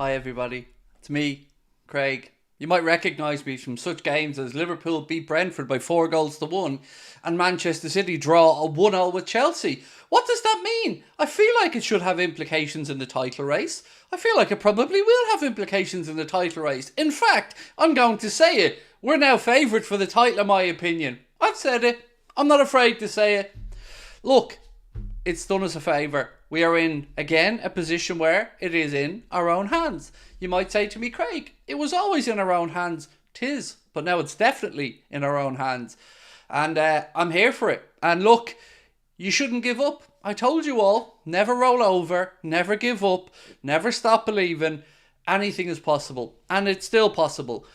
Hi everybody, it's me, Craig. You might recognise me from such games as Liverpool beat Brentford by 4 goals to 1 and Manchester City draw a 1-0 with Chelsea. What does that mean? I feel like it should have implications in the title race. I feel like it probably will have implications in the title race. In fact, I'm going to say it. We're now favourite for the title in my opinion. I've said it. I'm not afraid to say it. Look, it's done us a favour. We are in, again, a position where it is in our own hands. You might say to me, Craig, it was always in our own hands. 'Tis, but now it's definitely in our own hands. And I'm here for it. And look, you shouldn't give up. I told you all, never roll over, never give up, never stop believing. Anything is possible. And it's still possible.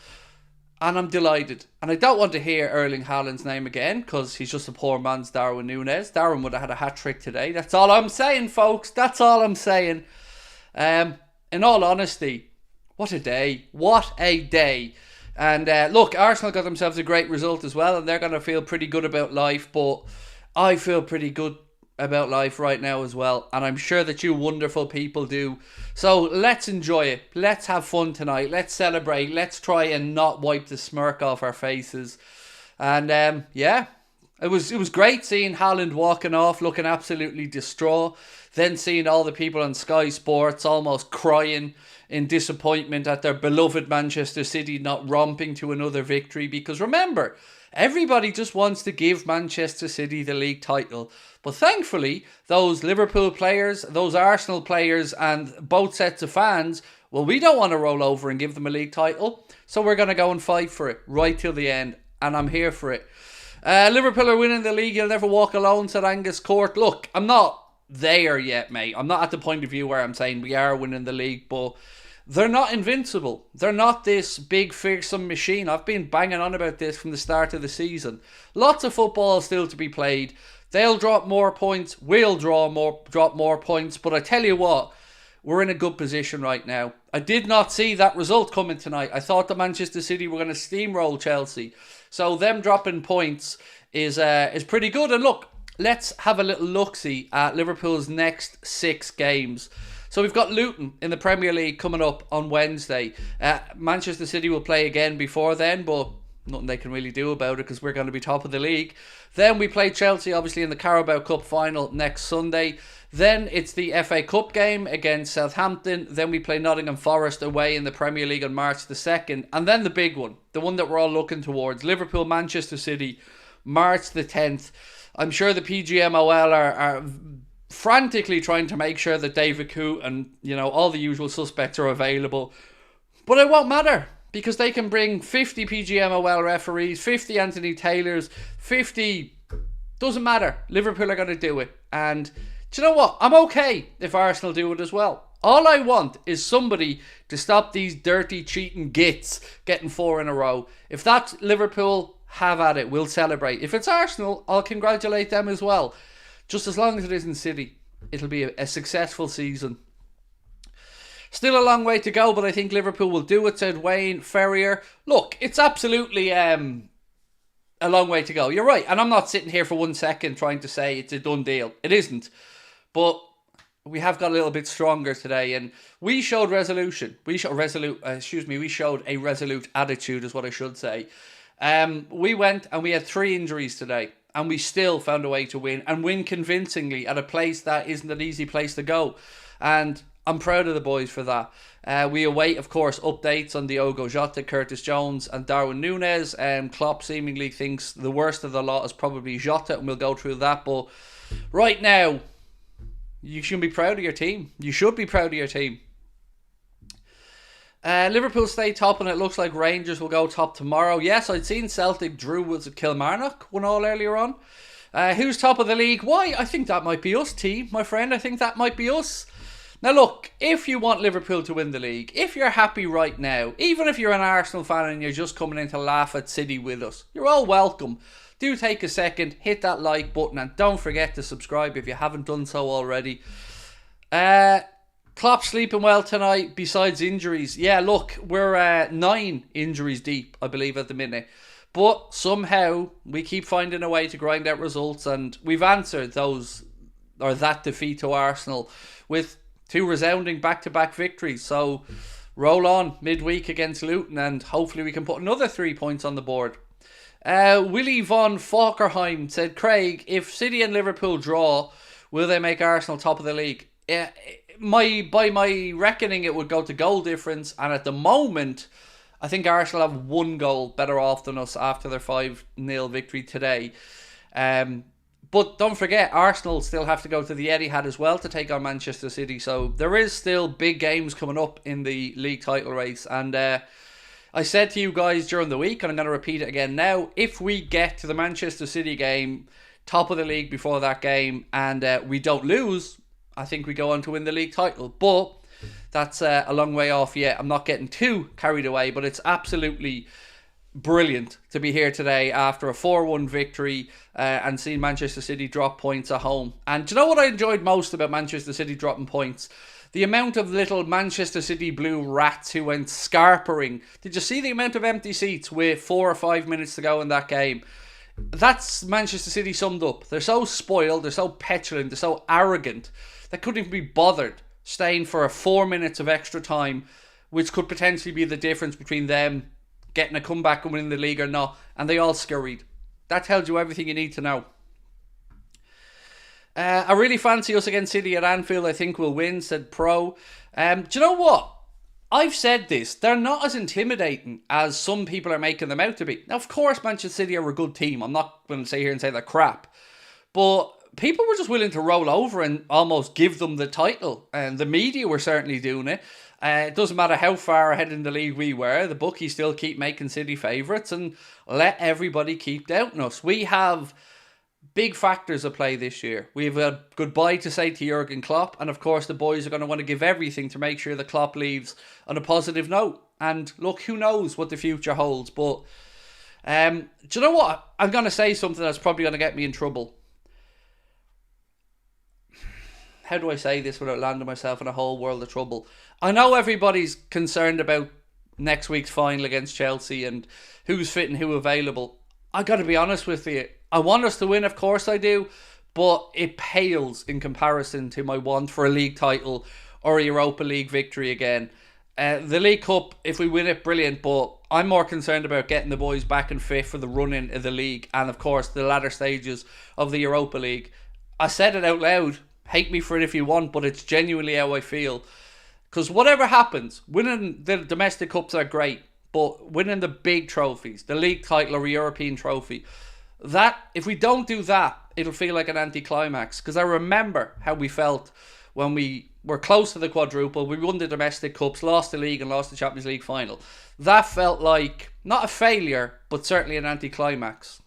And I'm delighted. And I don't want to hear Erling Haaland's name again because he's just a poor man's Darwin Núñez. Darwin would have had a hat-trick today. That's all I'm saying, folks. That's all I'm saying. In all honesty, what a day. What a day. And look, Arsenal got themselves a great result as well and they're going to feel pretty good about life. But I feel pretty good about life right now as well. And I'm sure that you wonderful people do. So let's enjoy it. Let's have fun tonight. Let's celebrate. Let's try and not wipe the smirk off our faces. And yeah, it was great seeing Haaland walking off looking absolutely distraught. Then seeing all the people on Sky Sports almost crying in disappointment at their beloved Manchester City not romping to another victory. Because remember, everybody just wants to give Manchester City the league title. But thankfully, those Liverpool players, those Arsenal players and both sets of fans, well, we don't want to roll over and give them a league title. So we're going to go and fight for it right till the end. And I'm here for it. Liverpool are winning the league. You'll never walk alone, said Angus Court. Look, I'm not there yet, mate. I'm not at the point of view where I'm saying we are winning the league. But they're not invincible. They're not this big, fearsome machine. I've been banging on about this from the start of the season. Lots of football still to be played. They'll drop more points. We'll drop more points. But I tell you what, we're in a good position right now. I did not see that result coming tonight. I thought that Manchester City were going to steamroll Chelsea. So them dropping points is pretty good. And look, let's have a little look-see at Liverpool's next 6 games. So we've got Luton in the Premier League coming up on Wednesday. Manchester City will play again before then, but nothing they can really do about it because we're going to be top of the league. Then we play Chelsea, obviously, in the Carabao Cup final next Sunday. Then it's the FA Cup game against Southampton. Then we play Nottingham Forest away in the Premier League on March the 2nd. And then the big one, the one that we're all looking towards, Liverpool-Manchester City, March the 10th. I'm sure the PGMOL are frantically trying to make sure that David Coote and, all the usual suspects are available. But it won't matter because they can bring 50 PGMOL referees, 50 Anthony Taylors, 50... Doesn't matter. Liverpool are going to do it. And do you know what? I'm okay if Arsenal do it as well. All I want is somebody to stop these dirty, cheating gits getting 4 in a row. If that's Liverpool, have at it. We'll celebrate. If it's Arsenal, I'll congratulate them as well. Just as long as it isn't City, it'll be a successful season. Still a long way to go, but I think Liverpool will do it, said Wayne Ferrier. Look, it's absolutely a long way to go. You're right, and I'm not sitting here for 1 second trying to say it's a done deal. It isn't. But we have got a little bit stronger today, and we showed resolution. We showed a resolute attitude, is what I should say. We went and we had 3 injuries today. And we still found a way to win and win convincingly at a place that isn't an easy place to go. And I'm proud of the boys for that. We await, of course, updates on Diogo Jota, Curtis Jones and Darwin Núñez. Klopp seemingly thinks the worst of the lot is probably Jota, and we'll go through that. But right now, you should be proud of your team. You should be proud of your team. Liverpool stay top and it looks like Rangers will go top tomorrow. Yes, I'd seen Celtic drew with Kilmarnock 1-1 earlier on. Who's top of the league? Why? I think that might be us, T, my friend. I think that might be us. Now look, if you want Liverpool to win the league, if you're happy right now, even if you're an Arsenal fan and you're just coming in to laugh at City with us, you're all welcome. Do take a second, hit that like button and don't forget to subscribe if you haven't done so already. Klopp sleeping well tonight besides injuries. Yeah, look, we're 9 injuries deep, I believe, at the minute. But somehow we keep finding a way to grind out results, and we've answered that defeat to Arsenal with 2 resounding back-to-back victories. So roll on midweek against Luton, and hopefully we can put another 3 points on the board. Willie von Falkerheim said, Craig, if City and Liverpool draw, will they make Arsenal top of the league? By my reckoning, it would go to goal difference, and at the moment, I think Arsenal have 1 goal better off than us after their 5-0 victory today. But don't forget, Arsenal still have to go to the Etihad as well to take on Manchester City. So there is still big games coming up in the league title race. And I said to you guys during the week, and I'm going to repeat it again now, if we get to the Manchester City game, top of the league before that game, and we don't lose, I think we go on to win the league title. But that's a long way off yet. I'm not getting too carried away, but it's absolutely brilliant to be here today after a 4-1 victory and seeing Manchester City drop points at home. And do you know what I enjoyed most about Manchester City dropping points? The amount of little Manchester City blue rats who went scarpering. Did you see the amount of empty seats with 4 or 5 minutes to go in that game? That's Manchester City summed up. They're so spoiled, they're so petulant, they're so arrogant. They couldn't even be bothered staying for 4 minutes of extra time, which could potentially be the difference between them getting a comeback and winning the league or not, and they all scurried. That tells you everything you need to know. I really fancy us against City at Anfield. I think we'll win, said Pro. Do you know what? I've said this. They're not as intimidating as some people are making them out to be. Now, of course, Manchester City are a good team. I'm not going to sit here and say they're crap. But people were just willing to roll over and almost give them the title. And the media were certainly doing it. It doesn't matter how far ahead in the league we were. The bookies still keep making City favourites and let everybody keep doubting us. We have big factors at play this year. We have a goodbye to say to Jurgen Klopp, and of course the boys are going to want to give everything to make sure that Klopp leaves on a positive note. And look, who knows what the future holds, but do you know what? I'm going to say something that's probably going to get me in trouble. How do I say this without landing myself in a whole world of trouble? I know everybody's concerned about next week's final against Chelsea and who's fit and who available. I got to be honest with you. I want us to win, of course I do, but it pales in comparison to my want for a league title or a Europa League victory again. The League Cup, if we win it, brilliant, but I'm more concerned about getting the boys back and fit for the run-in of the league and, of course, the latter stages of the Europa League. I said it out loud. Hate me for it if you want, but it's genuinely how I feel. Because whatever happens, winning the domestic cups are great, but winning the big trophies, the league title or a European trophy, that, if we don't do that, it'll feel like an anticlimax. Because I remember how we felt when we were close to the quadruple. We won the domestic cups, lost the league and lost the Champions League final. That felt like, not a failure, but certainly an anticlimax.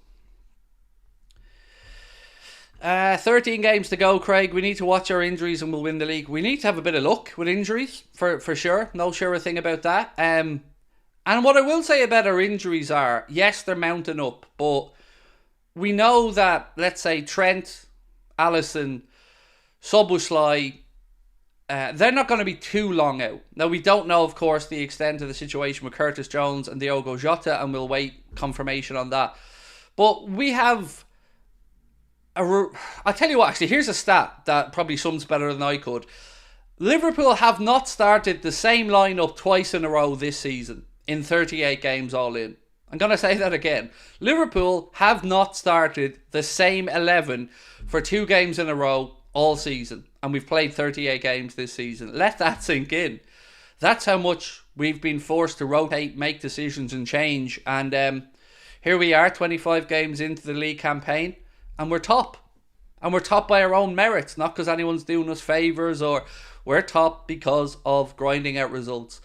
13 games to go, Craig. We need to watch our injuries and we'll win the league. We need to have a bit of luck with injuries, for sure. No sure thing about that. And what I will say about our injuries are, yes, they're mounting up, but we know that, let's say, Trent, Alisson, Szoboszlai, they're not going to be too long out. Now, we don't know, of course, the extent of the situation with Curtis Jones and Diogo Jota, and we'll wait confirmation on that. But we have... I'll tell you what, actually, here's a stat that probably sums better than I could. Liverpool have not started the same lineup twice in a row this season in 38 games all in. I'm going to say that again. Liverpool have not started the same 11 for 2 games in a row all season. And we've played 38 games this season. Let that sink in. That's how much we've been forced to rotate, make decisions and change. And here we are, 25 games into the league campaign. And we're top. And we're top by our own merits. Not because anyone's doing us favours, or we're top because of grinding out results.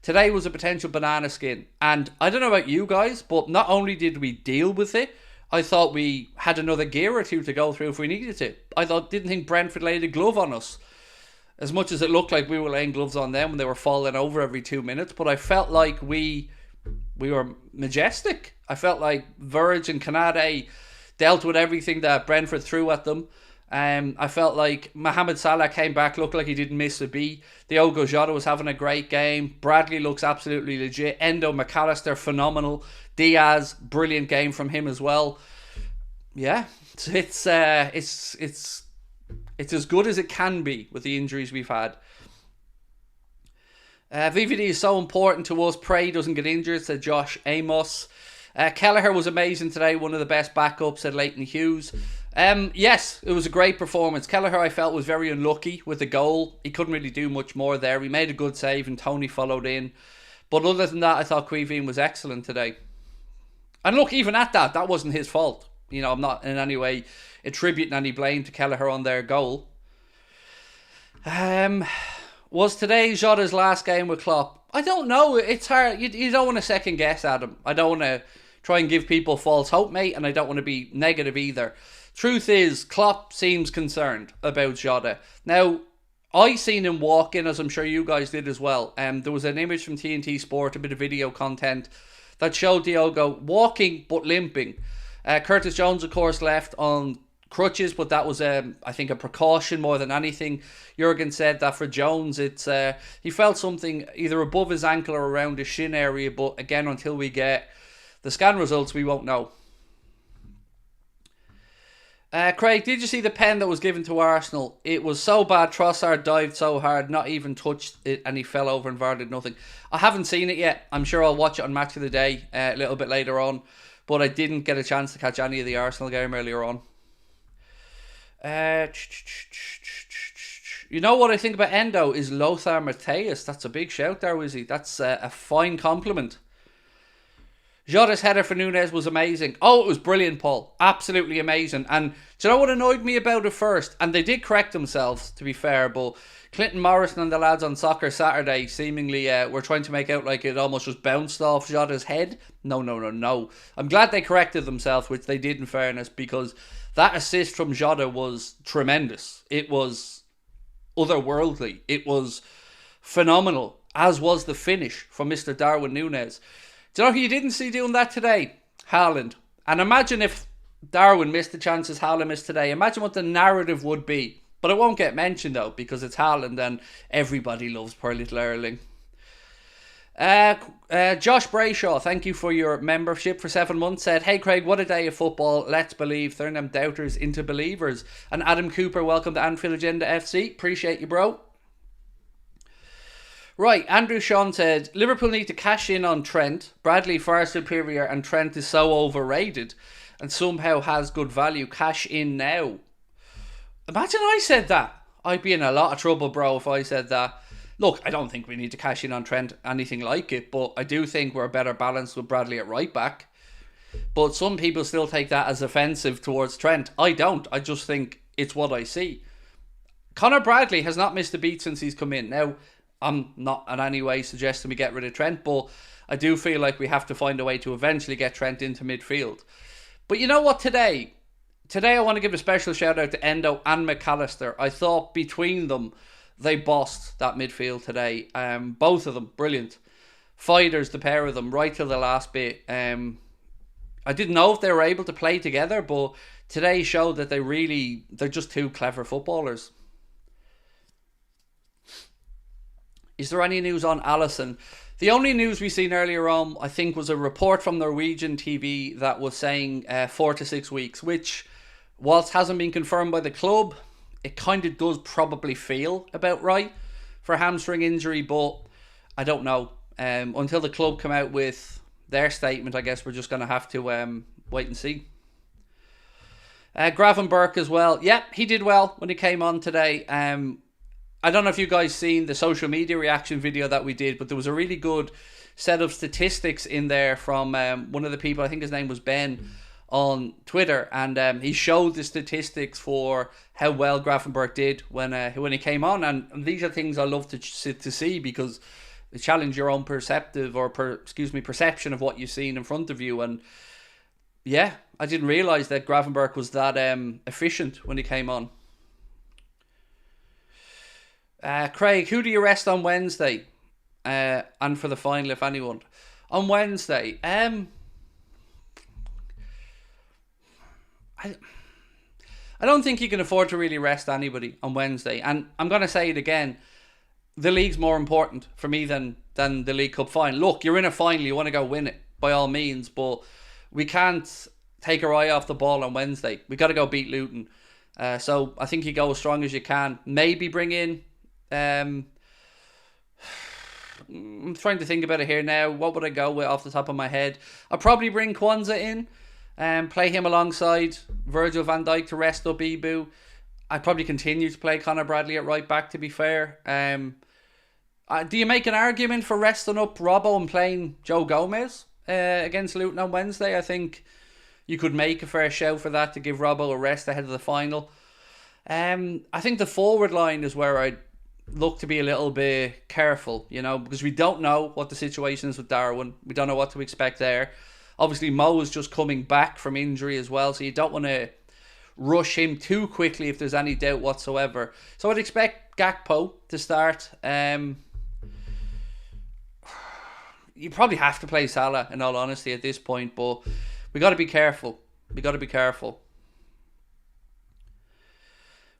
Today was a potential banana skin. And I don't know about you guys, but not only did we deal with it, I thought we had another gear or two to go through if we needed to. Didn't think Brentford laid a glove on us. As much as it looked like we were laying gloves on them when they were falling over every 2 minutes. But I felt like we were majestic. I felt like Verge and Kanade dealt with everything that Brentford threw at them. I felt like Mohamed Salah came back, looked like he didn't miss a beat. Diogo Jota was having a great game. Bradley looks absolutely legit. Endo McAllister, phenomenal. Diaz, brilliant game from him as well. Yeah, it's as good as it can be with the injuries we've had. VVD is so important to us. Pray doesn't get injured, said Josh Amos. Kelleher was amazing today, one of the best backups, said Leighton Hughes. Yes, it was a great performance. Kelleher, I felt, was very unlucky with the goal. He couldn't really do much more there. He made a good save and Tony followed in. But other than that, I thought Queeveen was excellent today. And look, even at that, that wasn't his fault. You know, I'm not in any way attributing any blame to Kelleher on their goal. Was today Jota's last game with Klopp? I don't know. It's hard. You don't want to second guess Adam. I don't want to try and give people false hope, mate, and I don't want to be negative either. Truth is, Klopp seems concerned about Jota. Now, I seen him walk in, as I'm sure you guys did as well. There was an image from TNT Sport, a bit of video content, that showed Diogo walking but limping. Curtis Jones, of course, left on crutches, but that was, I think, a precaution more than anything. Jurgen said that for Jones, it's he felt something either above his ankle or around his shin area, but again, until we get the scan results, we won't know. Craig, did you see the pen that was given to Arsenal? It was so bad. Trossard dived so hard, not even touched it, and he fell over and VAR did nothing. I haven't seen it yet. I'm sure I'll watch it on Match of the Day a little bit later on, but I didn't get a chance to catch any of the Arsenal game earlier on. You know what I think about Endo is Lothar Matthäus. That's a big shout there, Wizzy. That's a fine compliment. Jota's header for Núñez was amazing. Oh, it was brilliant, Paul. Absolutely amazing. And do you know what annoyed me about it first? And they did correct themselves, to be fair, but Clinton Morrison and the lads on Soccer Saturday seemingly were trying to make out like it almost just bounced off Jota's head. No. I'm glad they corrected themselves, which they did in fairness, because that assist from Jota was tremendous. It was otherworldly. It was phenomenal, as was the finish from Mr. Darwin Núñez. Do you know who you didn't see doing that today? Haaland. And imagine if Darwin missed the chances Haaland missed today. Imagine what the narrative would be. But it won't get mentioned though, because it's Haaland and everybody loves poor little Erling. Josh Brayshaw, thank you for your membership for 7 months, said, hey Craig, what a day of football. Let's believe. Turn them doubters into believers. And Adam Cooper, welcome to Anfield Agenda FC. Appreciate you, bro. Right, Andrew Sean said, Liverpool need to cash in on Trent. Bradley far superior and Trent is so overrated and somehow has good value. Cash in now. Imagine I said that. I'd be in a lot of trouble, bro, if I said that. Look, I don't think we need to cash in on Trent, anything like it, but I do think we're better balanced with Bradley at right back. But some people still take that as offensive towards Trent. I don't. I just think it's what I see. Conor Bradley has not missed a beat since he's come in. Now, I'm not in any way suggesting we get rid of Trent, but I do feel like we have to find a way to eventually get Trent into midfield. But you know what, today I want to give a special shout out to Endo and McAllister. I thought between them, they bossed that midfield today. Both of them, brilliant. Fighters, the pair of them, right till the last bit. I didn't know if they were able to play together, but today showed that they're just two clever footballers. Is there any news on Alisson? The only news we seen earlier on, I think, was a report from Norwegian TV that was saying 4 to 6 weeks, which, whilst hasn't been confirmed by the club, it kind of does probably feel about right for a hamstring injury, but I don't know. Until the club come out with their statement, I guess we're just going to have to wait and see. Gravenberch as well. Yep, he did well when he came on today. I don't know if you guys seen the social media reaction video that we did, but there was a really good set of statistics in there from one of the people, I think his name was Ben, on Twitter, and he showed the statistics for how well Gravenberch did when he came on, and these are things I love to see, because they challenge your own perception of what you've seen in front of you. And yeah, I didn't realise that Gravenberch was that efficient when he came on. Craig, who do you rest on Wednesday? And for the final, if anyone. On Wednesday, I don't think you can afford to really rest anybody on Wednesday. And I'm going to say it again. The league's more important for me than the League Cup final. Look, you're in a final, you want to go win it, by all means. But we can't take our eye off the ball on Wednesday. We got to go beat Luton. So I think you go as strong as you can. Maybe bring in... I'm trying to think about it here now. What would I go with off the top of my head? I'll probably bring Kwanzaa in and play him alongside Virgil van Dijk to rest up Ibu. I'd probably continue to play Conor Bradley at right back, to be fair. Do you make an argument for resting up Robbo and playing Joe Gomez against Luton on Wednesday? I think you could make a fair shout for that to give Robbo a rest ahead of the final. I think the forward line is where I'd look to be a little bit careful, because we don't know what the situation is with Darwin. We don't know what to expect there. Obviously, Mo is just coming back from injury as well, so you don't want to rush him too quickly if there's any doubt whatsoever. So I'd expect Gakpo to start. You probably have to play Salah, in all honesty, at this point, but we got to be careful.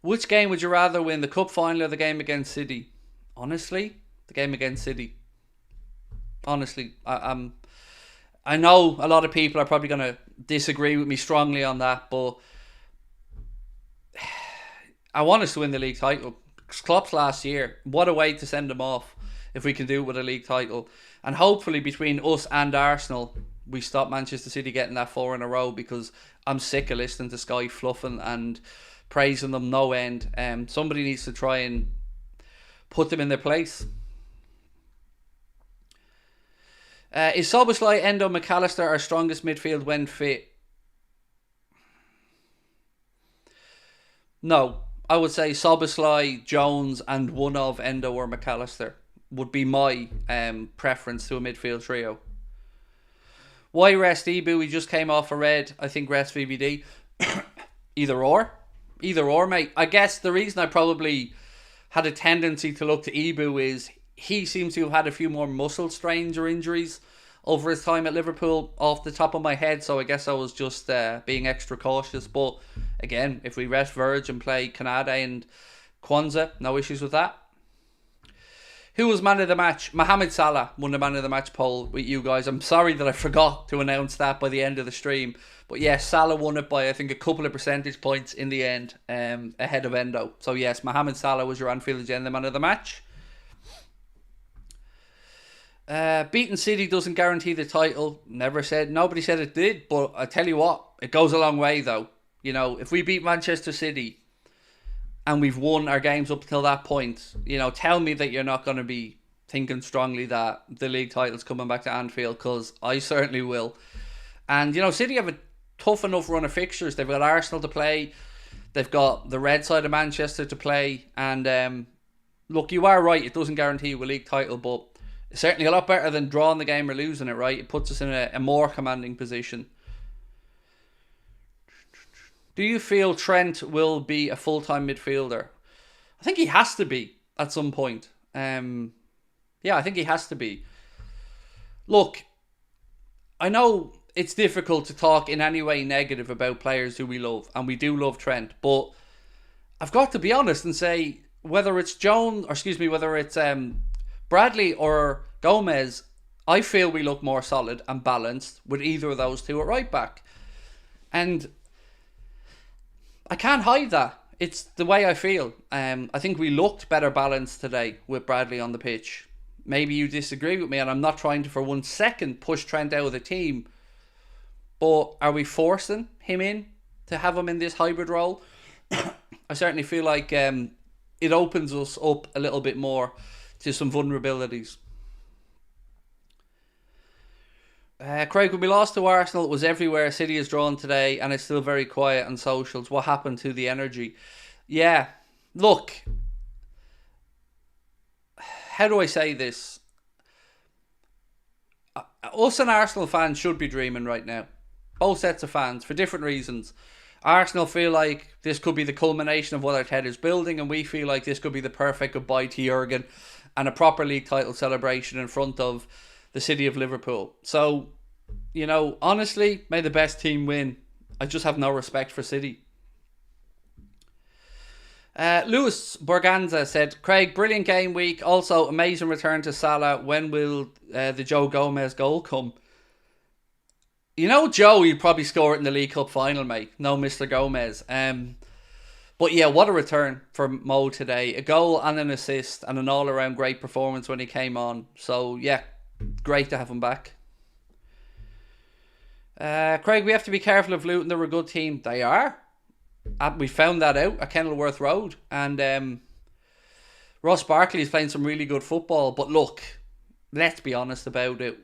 Which game would you rather win, the cup final or the game against City? Honestly, the game against City. Honestly, I know a lot of people are probably going to disagree with me strongly on that, but I want us to win the league title. Klopp's last year, what a way to send them off if we can do it with a league title. And hopefully between us and Arsenal, we stop Manchester City getting that 4 in a row, because I'm sick of listening to Sky fluffing and praising them no end. Somebody needs to try and put them in their place. Is Szoboszlai, Endo, McAllister our strongest midfield when fit? No. I would say Szoboszlai, Jones and one of Endo or McAllister would be my preference to a midfield trio. Why rest Ibu? He just came off a red. I think rest VVD. Either or, mate. I guess the reason I probably had a tendency to look to Ibu is he seems to have had a few more muscle strains or injuries over his time at Liverpool off the top of my head, so I guess I was just being extra cautious. But again, if we rest Verge and play Kanade and Kwanzaa, no issues with that. Who was man of the match? Mohamed Salah won the man of the match poll with you guys. I'm sorry that I forgot to announce that by the end of the stream. But yes, Salah won it by I think a couple of percentage points in the end, ahead of Endo. So yes, Mohamed Salah was your Anfield Agenda man of the match. Beating City doesn't guarantee the title. Nobody said it did, but I tell you what, it goes a long way though. If we beat Manchester City and we've won our games up until that point, tell me that you're not going to be thinking strongly that the league title's coming back to Anfield, because I certainly will. And City have a tough enough run of fixtures. They've got Arsenal to play, they've got the red side of Manchester to play, and look, you are right, it doesn't guarantee you a league title, but it's certainly a lot better than drawing the game or losing it, right? It puts us in a more commanding position. Do you feel Trent will be a full-time midfielder? I think he has to be at some point. Yeah, I think he has to be. Look, I know it's difficult to talk in any way negative about players who we love, and we do love Trent, but I've got to be honest and say, whether it's Bradley or Gomez, I feel we look more solid and balanced with either of those two at right back. And I can't hide that. It's the way I feel. I think we looked better balanced today with Bradley on the pitch. Maybe you disagree with me, and I'm not trying to for 1 second push Trent out of the team. But are we forcing him in to have him in this hybrid role? I certainly feel like it opens us up a little bit more to some vulnerabilities. Craig, when we lost to Arsenal, it was everywhere. City is drawn today and it's still very quiet on socials. What happened to the energy? Yeah, look, how do I say this? Us and Arsenal fans should be dreaming right now. Both sets of fans, for different reasons. Arsenal feel like this could be the culmination of what Arteta's building, and we feel like this could be the perfect goodbye to Jurgen and a proper league title celebration in front of the city of Liverpool. So, honestly, may the best team win. I just have no respect for City. Lewis Borganza said, Craig, brilliant game week. Also, amazing return to Salah. When will the Joe Gomez goal come? Joe, he'd probably score it in the League Cup final, mate. No, Mr. Gomez. But yeah, what a return for Mo today. A goal and an assist and an all-around great performance when he came on. So yeah, great to have him back. Craig, we have to be careful of Luton. They're a good team. They are. We found that out at Kenilworth Road. And Ross Barkley is playing some really good football. But look, let's be honest about it.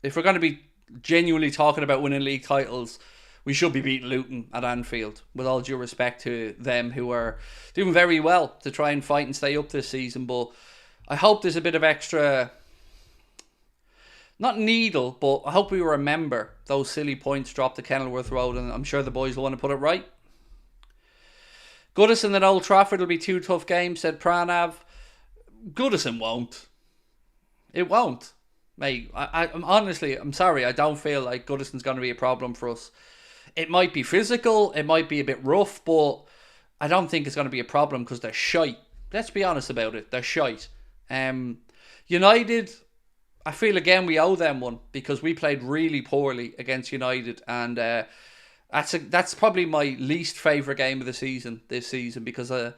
If we're going to be genuinely talking about winning league titles, we should be beating Luton at Anfield, with all due respect to them, who are doing very well to try and fight and stay up this season. But I hope there's a bit of extra, not needle, but I hope we remember those silly points dropped at Kenilworth Road, and I'm sure the boys will want to put it right. Goodison at Old Trafford will be 2 tough games, said Pranav. Goodison won't. It won't. Mate, I'm honestly, I'm sorry, I don't feel like Goodison's going to be a problem for us. It might be physical, it might be a bit rough, but I don't think it's going to be a problem because they're shite. Let's be honest about it, they're shite. United, I feel again we owe them one because we played really poorly against United, and that's probably my least favourite game of the season this season because, I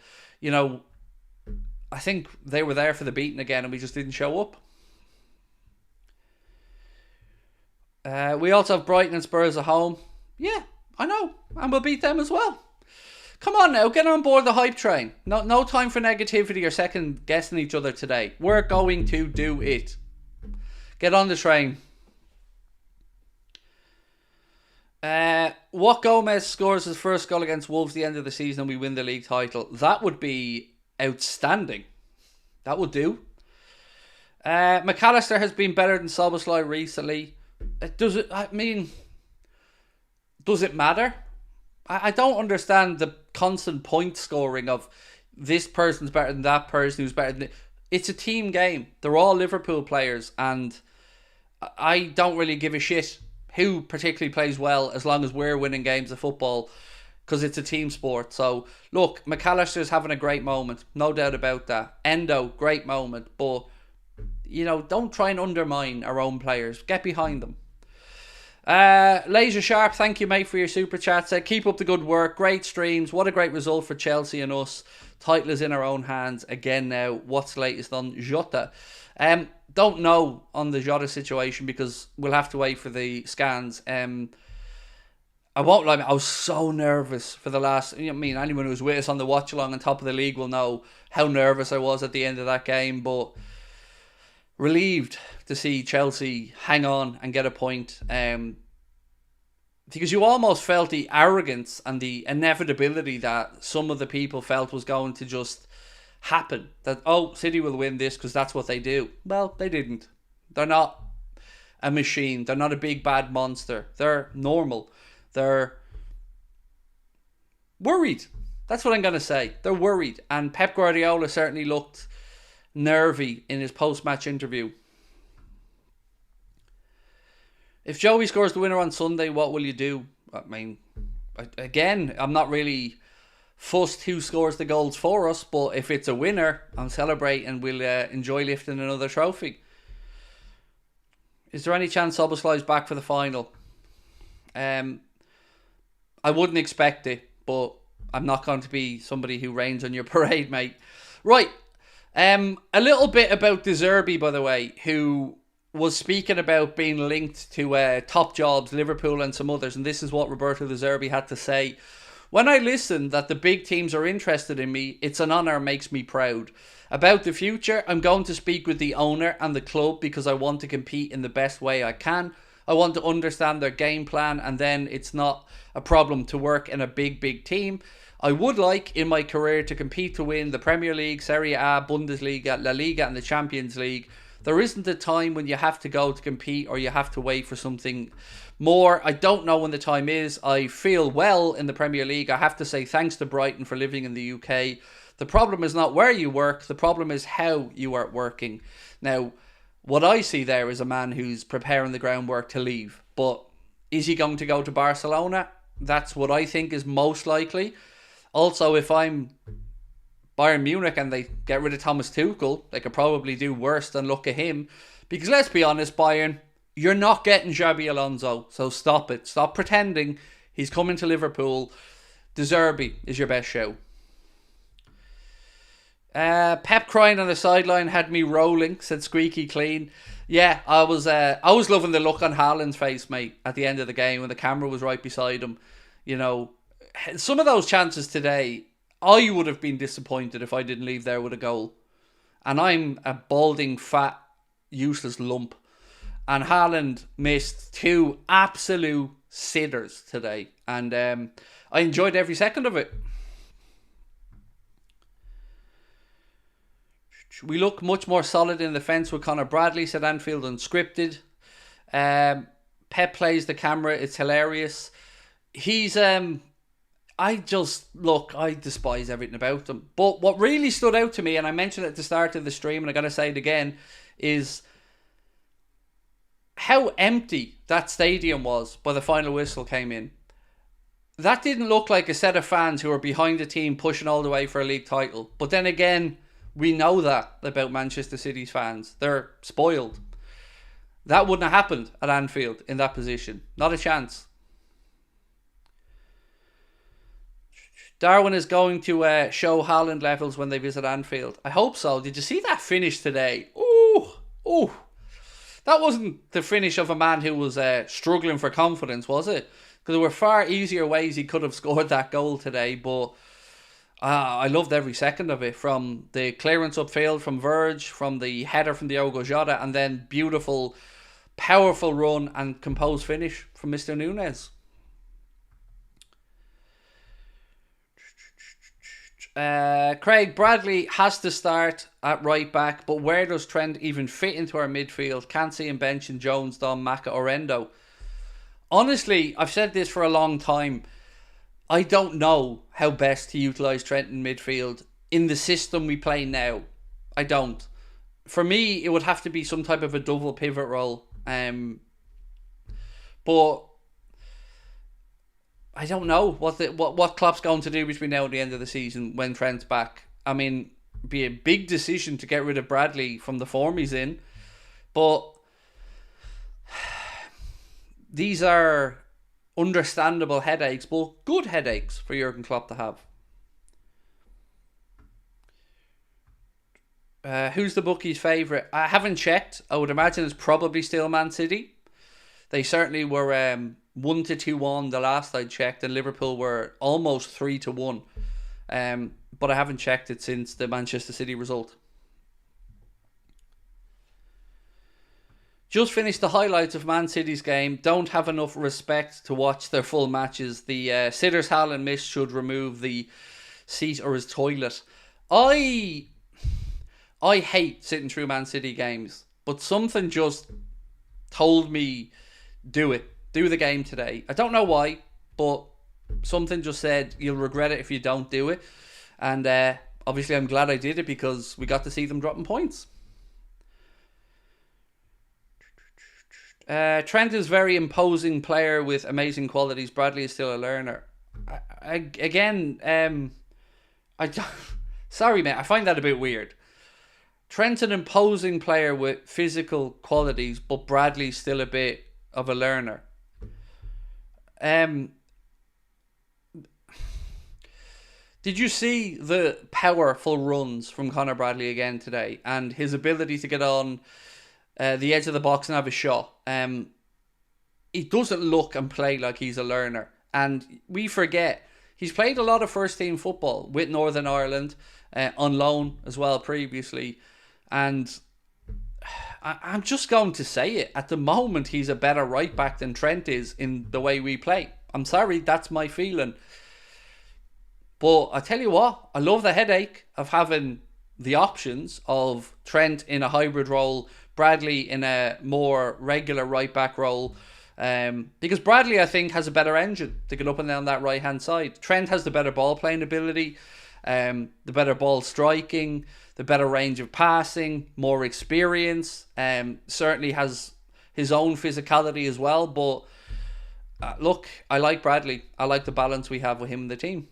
think they were there for the beating again and we just didn't show up. We also have Brighton and Spurs at home. Yeah, I know. And we'll beat them as well. Come on now, get on board the hype train. No time for negativity or second guessing each other today. We're going to do it. Get on the train. What Gomez scores his first goal against Wolves at the end of the season and we win the league title. That would be outstanding. That would do. McAllister has been better than Szoboszlai recently. Does it matter? I don't understand the constant point scoring of this person's better than that person who's better than it. It's a team game. They're all Liverpool players, and I don't really give a shit who particularly plays well as long as we're winning games of football because it's a team sport. So look, McAllister's having a great moment, no doubt about that. Endo, great moment, but don't try and undermine our own players. Get behind them. Laser Sharp, thank you mate for your super chat. Said keep up the good work, great streams, what a great result for Chelsea and us. Title is in our own hands again now. What's the latest on Jota? Don't know on the Jota situation because we'll have to wait for the scans. I won't lie, I was so nervous for the last, anyone who was with us on the watch along on top of the league will know how nervous I was at the end of that game, but relieved to see Chelsea hang on and get a point, because you almost felt the arrogance and the inevitability that some of the people felt was going to just happen, that City will win this because that's what they do. Well, they didn't. They're not a machine. They're not a big bad monster. They're normal. They're worried. That's what I'm going to say. They're worried, and Pep Guardiola certainly looked nervy in his post-match interview. If Joey scores the winner on Sunday, what will you do? Again, I'm not really fussed who scores the goals for us, but if it's a winner, I'm celebrating and we'll enjoy lifting another trophy. Is there any chance Szoboszlai's back for the final? I wouldn't expect it, but I'm not going to be somebody who rains on your parade, mate. Right. A little bit about De Zerbi, by the way, who was speaking about being linked to top jobs, Liverpool and some others, and this is what Roberto De Zerbi had to say. When I listen that the big teams are interested in me, it's an honour, makes me proud. About the future, I'm going to speak with the owner and the club because I want to compete in the best way I can. I want to understand their game plan, and then it's not a problem to work in a big team. I would like in my career to compete to win the Premier League, Serie A, Bundesliga, La Liga and the Champions League. There isn't a time when you have to go to compete or you have to wait for something more. I don't know when the time is. I feel well in the Premier League. I have to say thanks to Brighton for living in the UK. The problem is not where you work. The problem is how you are working. Now, what I see there is a man who's preparing the groundwork to leave. But is he going to go to Barcelona? That's what I think is most likely. Also, if I'm Bayern Munich and they get rid of Thomas Tuchel, they could probably do worse than look at him. Because let's be honest, Bayern, you're not getting Xabi Alonso. So stop it. Stop pretending he's coming to Liverpool. De Zerbi is your best show. Pep crying on the sideline had me rolling, said squeaky clean. Yeah, I was loving the look on Haaland's face, mate, at the end of the game when the camera was right beside him. You know, some of those chances today, I would have been disappointed if I didn't leave there with a goal. And I'm a balding, fat, useless lump. And Haaland missed two absolute sitters today. And I enjoyed every second of it. We look much more solid in the fence with Conor Bradley, said Anfield unscripted. Pep plays the camera. It's hilarious. He's... I despise everything about him. But what really stood out to me, and I mentioned it at the start of the stream, and I got to say it again, is how empty that stadium was by the final whistle came in. That didn't look like a set of fans who were behind the team pushing all the way for a league title. But then again, we know that about Manchester City's fans. They're spoiled. That wouldn't have happened at Anfield in that position. Not a chance. Darwin is going to show Haaland levels when they visit Anfield. I hope so. Did you see that finish today? Ooh. That wasn't the finish of a man who was struggling for confidence, was it? Because there were far easier ways he could have scored that goal today. But I loved every second of it. From the clearance upfield from Verge, from the header from Diogo Jota, and then beautiful, powerful run and composed finish from Mr. Nunez. Craig, Bradley has to start at right back, but where does Trent even fit into our midfield? Can't see him benching Jones, Don, Maka or Endo. Honestly, I've said this for a long time. I don't know how best to utilise Trent in midfield in the system we play now. I don't. For me, it would have to be some type of a double pivot role. But I don't know what Klopp's going to do between now and the end of the season when Trent's back. I mean, it'd be a big decision to get rid of Bradley from the form he's in. But these are understandable headaches, but good headaches for Jurgen Klopp to have. Who's the bookie's favourite? I haven't checked. I would imagine it's probably still Man City. They certainly were 1-2-1 the last I checked, and Liverpool were almost 3-1. But I haven't checked it since the Manchester City result. Just finished the highlights of Man City's game. Don't have enough respect to watch their full matches. The sitters Haaland missed should remove the seat or his toilet. I hate sitting through Man City games, but something just told me do it. Do the game today. I don't know why, but something just said you'll regret it if you don't do it. And obviously I'm glad I did it because we got to see them dropping points. Trent is a very imposing player with amazing qualities. Bradley is still a learner. Sorry, mate. I find that a bit weird. Trent's an imposing player with physical qualities, but Bradley's still a bit of a learner. Did you see the powerful runs from Conor Bradley again today and his ability to get on the edge of the box and have a shot? He doesn't look and play like he's a learner, and we forget he's played a lot of first team football with Northern Ireland on loan as well previously, and I'm just going to say it. At the moment, he's a better right back than Trent is in the way we play. I'm sorry, that's my feeling. But I tell you what, I love the headache of having the options of Trent in a hybrid role, Bradley in a more regular right back role. Because Bradley, I think, has a better engine to get up and down that right hand side. Trent has the better ball playing ability, the better ball striking, the better range of passing, more experience. Certainly has his own physicality as well. But look, I like Bradley. I like the balance we have with him in the team.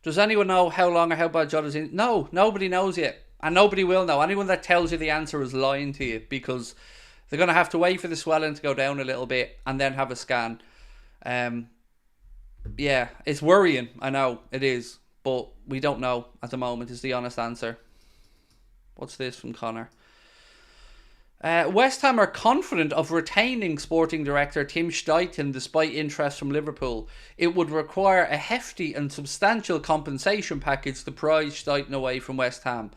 Does anyone know how long or how bad Jota's in? No, nobody knows yet. And nobody will know. Anyone that tells you the answer is lying to you, because they're going to have to wait for the swelling to go down a little bit and then have a scan. Yeah, it's worrying. I know it is, but we don't know at the moment. Is the honest answer. What's this from Connor? West Ham are confident of retaining sporting director Tim Steidten despite interest from Liverpool. It would require a hefty and substantial compensation package to prize Steidten away from West Ham.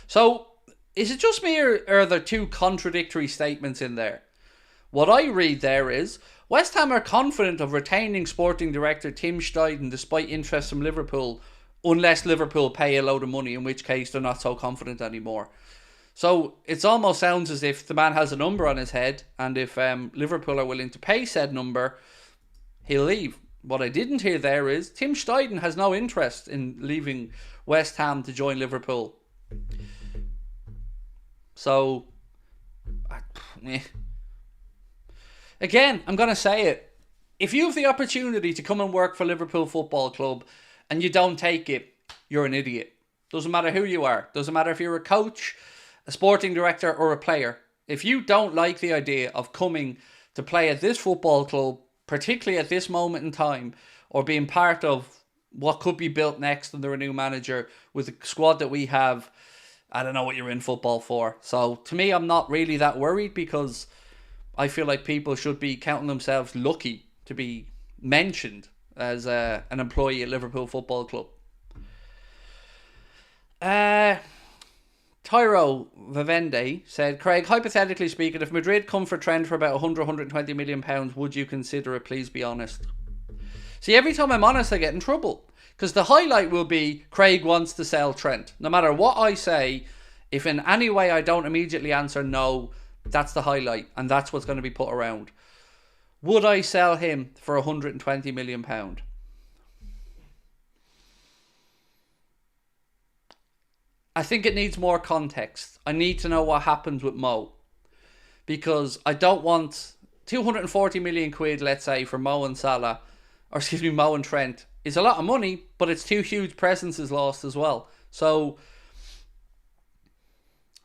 So, is it just me, or are there two contradictory statements in there? What I read there is, West Ham are confident of retaining sporting director Tim Steidten despite interest from Liverpool, unless Liverpool pay a load of money, in which case they're not so confident anymore. So it almost sounds as if the man has a number on his head, and if Liverpool are willing to pay said number, he'll leave. What I didn't hear there is Tim Steidten has no interest in leaving West Ham to join Liverpool. So, again, I'm going to say it. If you have the opportunity to come and work for Liverpool Football Club and you don't take it, you're an idiot. Doesn't matter who you are. Doesn't matter if you're a coach, a sporting director, or a player. If you don't like the idea of coming to play at this football club, particularly at this moment in time, or being part of what could be built next under a new manager with the squad that we have, I don't know what you're in football for. So to me, I'm not really that worried, because I feel like people should be counting themselves lucky to be mentioned as an employee at Liverpool Football Club. Tyro Vivende said, Craig, hypothetically speaking, if Madrid come for Trent for about 120 million pounds, would you consider it? Please be honest. See, every time I'm honest, I get in trouble, because the highlight will be Craig wants to sell Trent. No matter what I say, if in any way I don't immediately answer no, that's the highlight, and that's what's going to be put around. Would I sell him for 120 million pound? I think it needs more context. I need to know what happens with Mo, because I don't want 240 million quid, let's say, for Mo and Salah, or excuse me, Mo and Trent. It's a lot of money, but it's two huge presences lost as well. So,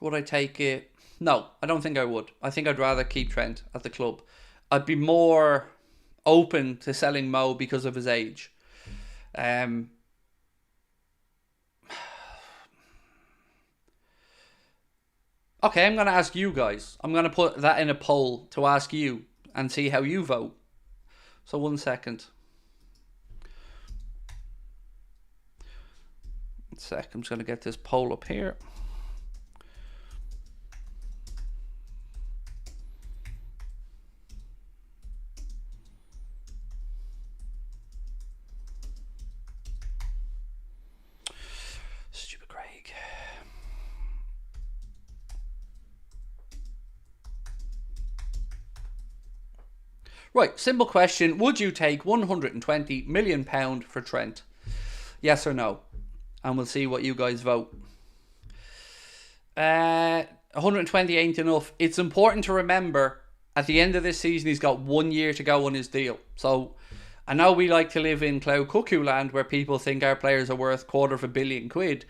would I take it? No, I don't think I would. I think I'd rather keep Trent at the club. I'd be more open to selling Mo because of his age. Okay, I'm going to ask you guys. I'm going to put that in a poll to ask you and see how you vote. So 1 second. 1 sec. I'm just going to get this poll up here. Stupid Craig. Right, simple question. Would you take £120 million for Trent? Yes or no? And we'll see what you guys vote. 120 ain't enough. It's important to remember, at the end of this season, he's got 1 year to go on his deal. So, I know we like to live in Cloud Cuckoo land where people think our players are worth £250 million,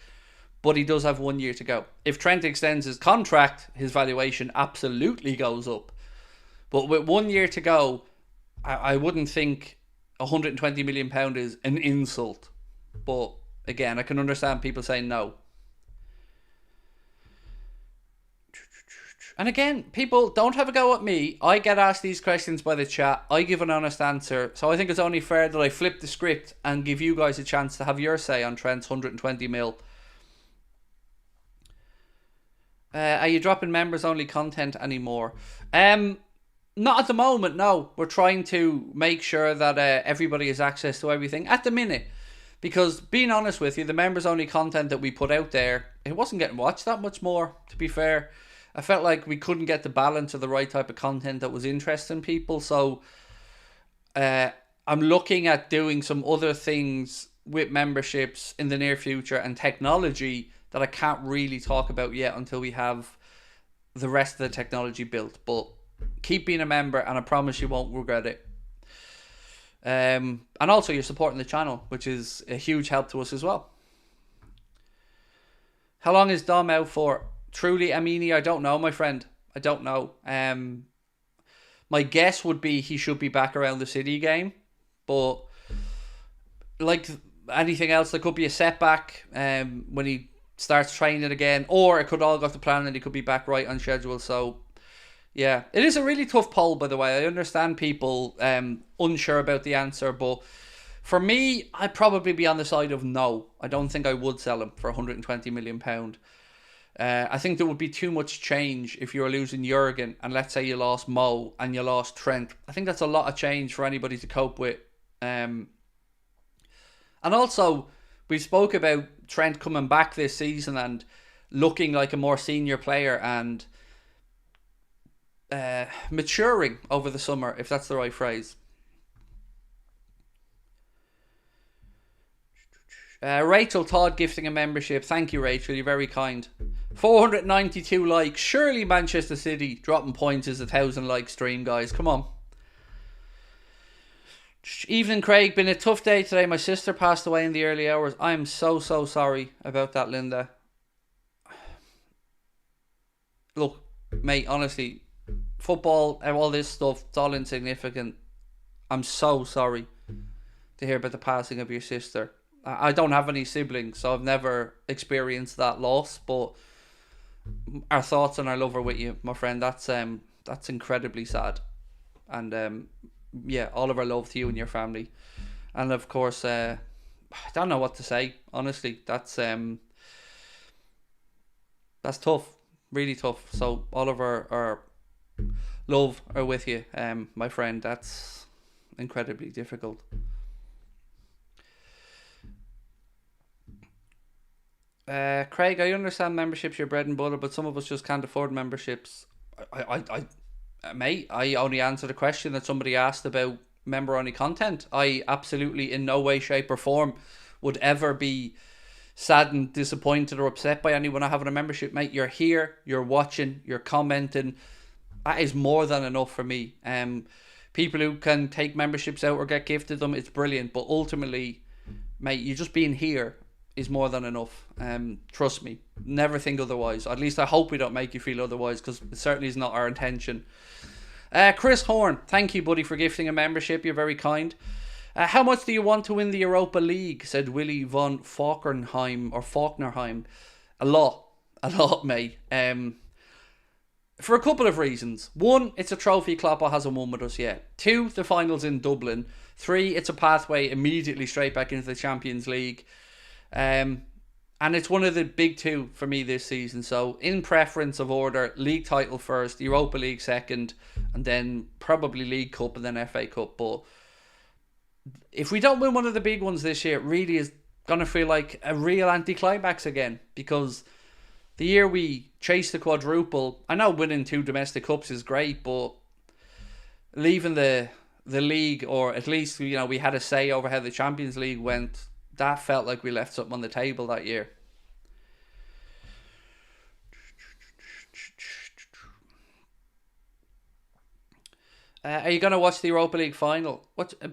but he does have 1 year to go. If Trent extends his contract, his valuation absolutely goes up. But with 1 year to go, I wouldn't think £120 million is an insult. But again, I can understand people saying no. And again, people don't have a go at me. I get asked these questions by the chat. I give an honest answer. So I think it's only fair that I flip the script and give you guys a chance to have your say on Trent's 120 mil. Are you dropping members only content anymore? Not at the moment, no. We're trying to make sure that everybody has access to everything at the minute. Because, being honest with you, the members-only content that we put out there, it wasn't getting watched that much more, to be fair. I felt like we couldn't get the balance of the right type of content that was interesting people. So, I'm looking at doing some other things with memberships in the near future and technology that I can't really talk about yet until we have the rest of the technology built. But keep being a member, and I promise you won't regret it. And also you're supporting the channel, which is a huge help to us as well. How long is Dom out for? Truly, Amini, I don't know, my friend. I don't know. My guess would be he should be back around the City game, but like anything else, there could be a setback when he starts training again, or it could all go to plan and he could be back right on schedule. So yeah, it is a really tough poll, by the way. I understand people unsure about the answer, but for me, I'd probably be on the side of no. I don't think I would sell him for £120 million. I think there would be too much change if you were losing Jurgen and let's say you lost Mo and you lost Trent. I think that's a lot of change for anybody to cope with. And also, we spoke about Trent coming back this season and looking like a more senior player and maturing over the summer, if that's the right phrase. Rachel Todd gifting a membership. Thank you, Rachel. You're very kind. 492 likes. Surely Manchester City dropping points is 1,000 like stream, guys. Come on. Evening, Craig. Been a tough day today. My sister passed away in the early hours. I am so sorry about that, Linda. Look, mate, honestly, football and all this stuff, it's all insignificant. I'm so sorry to hear about the passing of your sister. I don't have any siblings, so I've never experienced that loss, but our thoughts and our love are with you, my friend. That's incredibly sad. And yeah, all of our love to you and your family. And of course, I don't know what to say, honestly. That's tough, really tough. So all of our love are with you, my friend. That's incredibly difficult. Craig, I understand membership's your bread and butter, but some of us just can't afford memberships. Mate, I only answered a question that somebody asked about member-only content. I absolutely, in no way, shape or form, would ever be saddened, disappointed or upset by anyone not having a membership. Mate, you're here, you're watching, you're commenting. That is more than enough for me. People who can take memberships out or get gifted them, it's brilliant. But ultimately, mate, you just being here is more than enough. Trust me, never think otherwise. At least I hope we don't make you feel otherwise, because it certainly is not our intention. Chris Horn, thank you, buddy, for gifting a membership. You're very kind. How much do you want to win the Europa League? Said Willy von Falkenheim. A lot, mate. For a couple of reasons. One, it's a trophy Klopp hasn't won with us yet. Two, the final's in Dublin. Three, it's a pathway immediately straight back into the Champions League. And it's one of the big two for me this season. So in preference of order, league title first, Europa League second, and then probably League Cup and then FA Cup. But if we don't win one of the big ones this year, it really is going to feel like a real anticlimax again. Because the year we chased the quadruple, I know winning 2 domestic cups is great, but leaving the league, or at least, you know, we had a say over how the Champions League went, that felt like we left something on the table that year. Are you going to watch the Europa League final?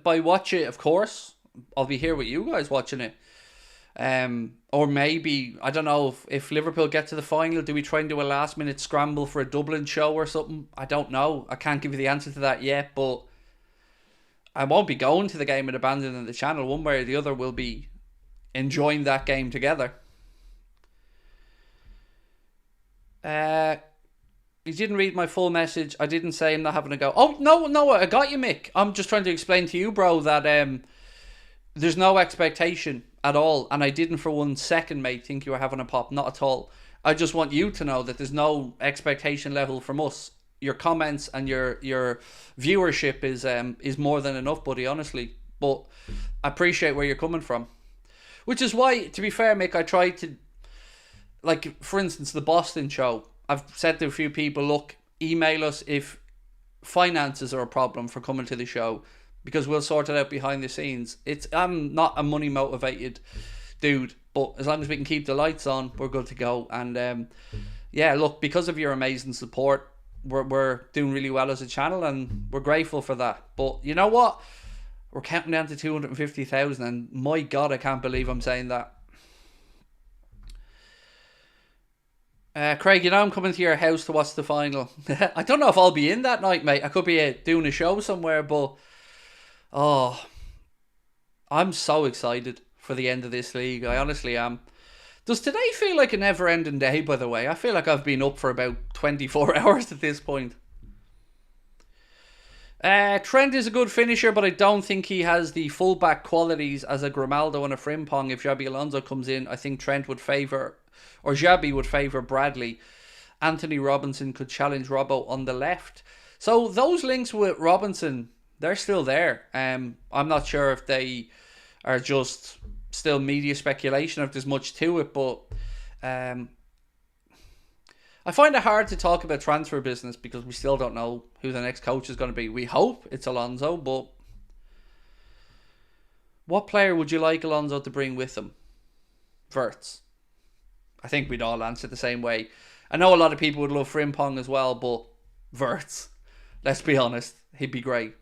By watch it, of course. I'll be here with you guys watching it. Or maybe, I don't know, if Liverpool get to the final, do we try and do a last minute scramble for a Dublin show or something? I don't know. I can't give you the answer to that yet, but I won't be going to the game and abandoning the channel. One way or the other, we'll be enjoying that game together. You didn't read my full message. I didn't say I'm not having a go. Oh, no, I got you, Mick. I'm just trying to explain to you, bro, that there's no expectation at all. And I didn't for 1 second, mate, think you were having a pop. Not at all. I just want you to know that there's no expectation level from us. Your comments and your viewership is more than enough, buddy, honestly. But I appreciate where you're coming from. Which is why, to be fair, Mick, I tried to, like, for instance, the Boston show. I've said to a few people, look, email us if finances are a problem for coming to the show, because we'll sort it out behind the scenes. I'm not a money motivated dude, but as long as we can keep the lights on, we're good to go. And yeah, look, because of your amazing support, we're doing really well as a channel, and we're grateful for that. But you know what? We're counting down to 250,000, and my God, I can't believe I'm saying that. Craig, you know I'm coming to your house to watch the final. I don't know if I'll be in that night, mate. I could be doing a show somewhere, but I I'm so excited for the end of this league. I honestly am. Does today feel like a never-ending day, by the way? I feel like I've been up for about 24 hours at this point. Trent is a good finisher, but I don't think he has the fullback qualities as a Grimaldo and a Frimpong. If Xabi Alonso comes in, I think Trent would favour, or Xabi would favour Bradley. Anthony Robinson could challenge Robbo on the left. So those links with Robinson, they're still there. I'm not sure if they are just still media speculation, if there's much to it, but I find it hard to talk about transfer business because we still don't know who the next coach is going to be. We hope it's Alonso, but what player would you like Alonso to bring with him? Wirtz. I think we'd all answer the same way. I know a lot of people would love Frimpong as well, but Wirtz. Let's be honest, he'd be great.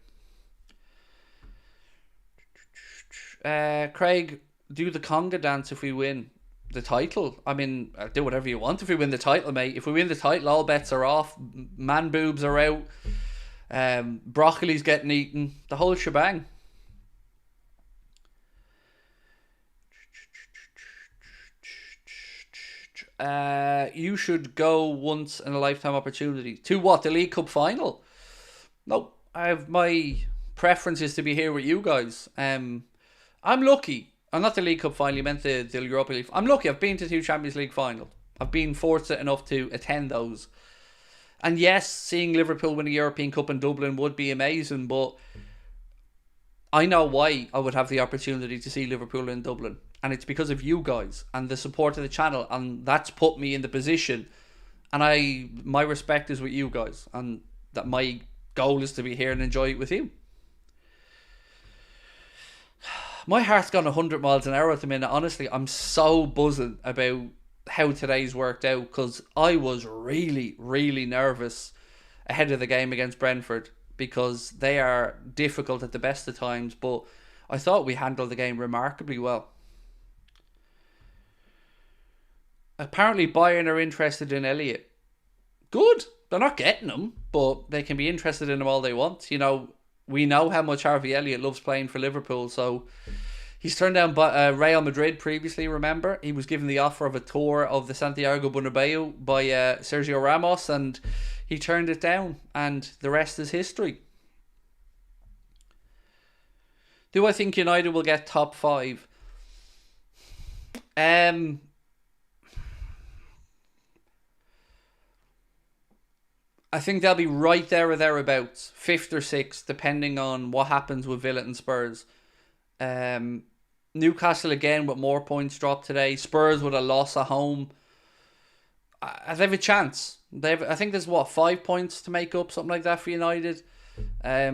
Craig, do the conga dance if we win the title. I mean, do whatever you want if we win the title, mate. If we win the title, all bets are off. Man boobs are out. Broccoli's getting eaten. The whole shebang. You should go once in a lifetime opportunity. To what? The League Cup final? No, my preference is to be here with you guys. I'm lucky. I'm not the League Cup final, you meant the Europa League. I'm lucky, I've been to 2 Champions League finals. I've been fortunate enough to attend those. And yes, seeing Liverpool win a European Cup in Dublin would be amazing, but I know why I would have the opportunity to see Liverpool in Dublin. And it's because of you guys and the support of the channel, and that's put me in the position. And my respect is with you guys, and that my goal is to be here and enjoy it with you. My heart's gone 100 miles an hour at the minute. Honestly, I'm so buzzing about how today's worked out because I was really, really nervous ahead of the game against Brentford because they are difficult at the best of times, but I thought we handled the game remarkably well. Apparently Bayern are interested in Elliott. Good. They're not getting him, but they can be interested in him all they want. You know, we know how much Harvey Elliott loves playing for Liverpool, so he's turned down Real Madrid previously, remember? He was given the offer of a tour of the Santiago Bernabeu by Sergio Ramos, and he turned it down, and the rest is history. Do I think United will get top 5? I think they'll be right there or thereabouts, 5th or 6th, depending on what happens with Villa and Spurs. Newcastle again with more points dropped today. Spurs with a loss at home. They have a chance. I think there's 5 points to make up, something like that for United. I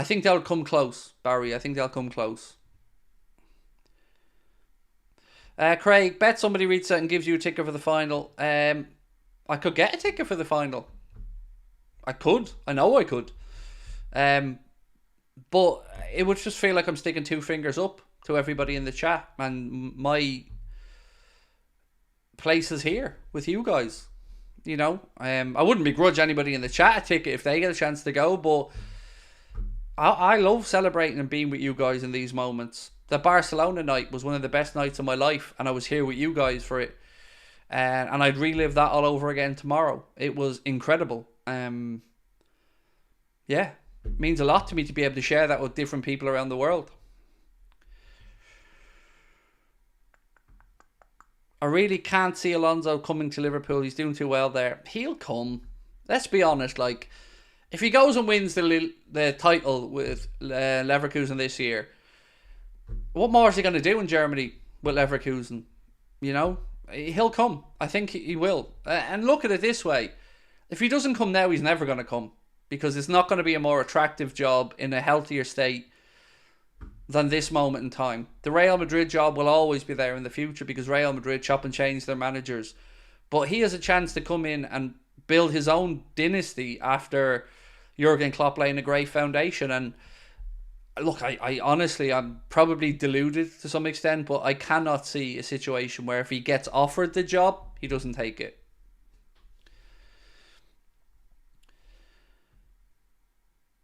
think they'll come close, Barry. I think they'll come close. Craig, bet somebody reads that and gives you a ticket for the final. I could get a ticket for the final. I could. I know I could. But it would just feel like I'm sticking 2 fingers up to everybody in the chat. And my place is here with you guys. You know, I wouldn't begrudge anybody in the chat a ticket if they get a chance to go. But I love celebrating and being with you guys in these moments. The Barcelona night was one of the best nights of my life, and I was here with you guys for it. And I'd relive that all over again tomorrow. It was incredible. Yeah, it means a lot to me to be able to share that with different people around the world. I really can't see Alonso coming to Liverpool. He's doing too well there. He'll come. Let's be honest, like, if he goes and wins the title with Leverkusen this year, what more is he going to do in Germany with Leverkusen? You know, he'll come. I think he will. And look at it this way. If he doesn't come now, he's never going to come. Because it's not going to be a more attractive job in a healthier state than this moment in time. The Real Madrid job will always be there in the future because Real Madrid chop and change their managers. But he has a chance to come in and build his own dynasty after Jurgen Klopp laying a great foundation. And look, I honestly, I'm probably deluded to some extent, but I cannot see a situation where if he gets offered the job, he doesn't take it.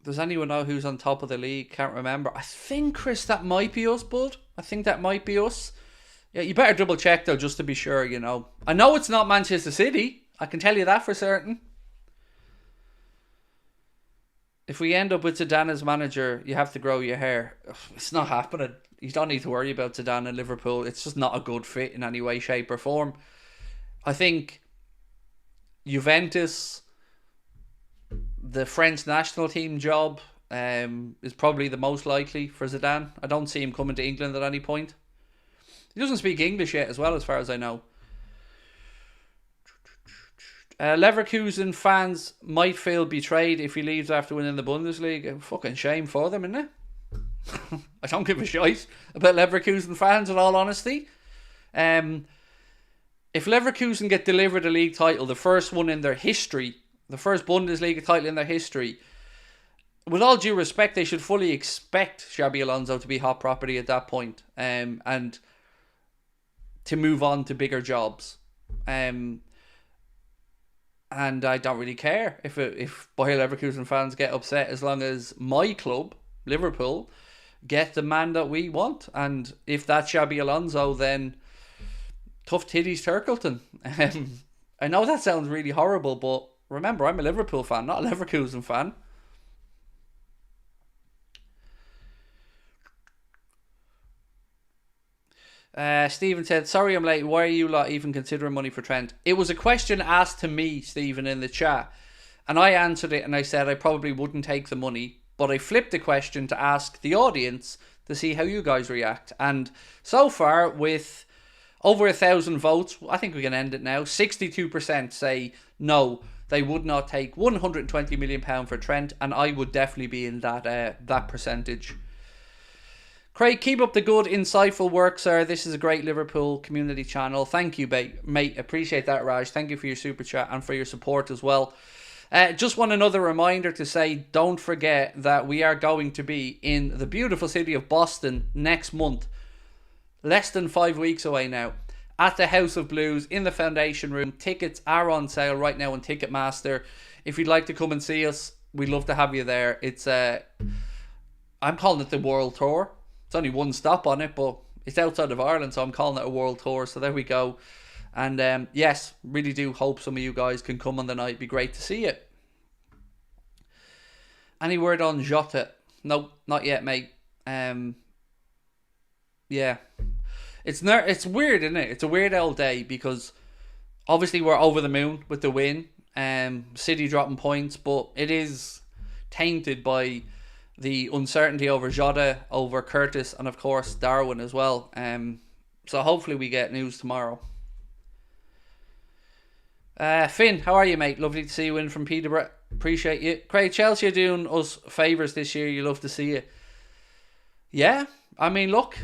Does anyone know who's on top of the league? Can't remember. I think, Chris, that might be us, bud. I think that might be us. Yeah, you better double check, though, just to be sure, you know. I know it's not Manchester City. I can tell you that for certain. If we end up with Zidane as manager, you have to grow your hair. Ugh, it's not happening. You don't need to worry about Zidane in Liverpool. It's just not a good fit in any way, shape or form. I think Juventus, the French national team job, is probably the most likely for Zidane. I don't see him coming to England at any point. He doesn't speak English yet, as well, as far as I know. Leverkusen fans might feel betrayed if he leaves after winning the Bundesliga. Fucking shame for them, isn't it? I don't give a shite about Leverkusen fans, in all honesty. If Leverkusen get delivered a league title, the first one in their history, the first Bundesliga title in their history, with all due respect, they should fully expect Xabi Alonso to be hot property at that point, and to move on to bigger jobs. And I don't really care if Bayer Leverkusen fans get upset, as long as my club, Liverpool, get the man that we want. And if that's Xabi Alonso, then tough titties Turkleton. I know that sounds really horrible, but remember, I'm a Liverpool fan, not a Leverkusen fan. Stephen said, sorry I'm late, why are you lot even considering money for Trent? It was a question asked to me, Stephen, in the chat, and I answered it and I said I probably wouldn't take the money, but I flipped the question to ask the audience to see how you guys react. And so far, with over 1,000 votes, I think we can end it now, 62% say no, they would not take £120 million for Trent, and I would definitely be in that percentage. Craig, keep up the good, insightful work, sir. This is a great Liverpool community channel. Thank you, mate. Appreciate that, Raj. Thank you for your super chat and for your support as well. Just want another reminder to say, don't forget that we are going to be in the beautiful city of Boston next month. Less than 5 weeks away now. At the House of Blues in the Foundation Room. Tickets are on sale right now on Ticketmaster. If you'd like to come and see us, we'd love to have you there. It's I'm calling it the World Tour. It's only one stop on it, but it's outside of Ireland, so I'm calling it a world tour. So there we go. And yes, really do hope some of you guys can come on the night. It'd be great to see it. Any word on Jota? No, not yet, mate. Yeah. It's weird, isn't it? It's a weird old day because obviously we're over the moon with the win. City dropping points, but it is tainted by the uncertainty over Jota, over Curtis, and of course Darwin as well. So hopefully we get news tomorrow. Finn, how are you, mate? Lovely to see you in from Peterborough. Appreciate you. Craig, Chelsea are doing us favours this year. You love to see it. Yeah, I mean, look,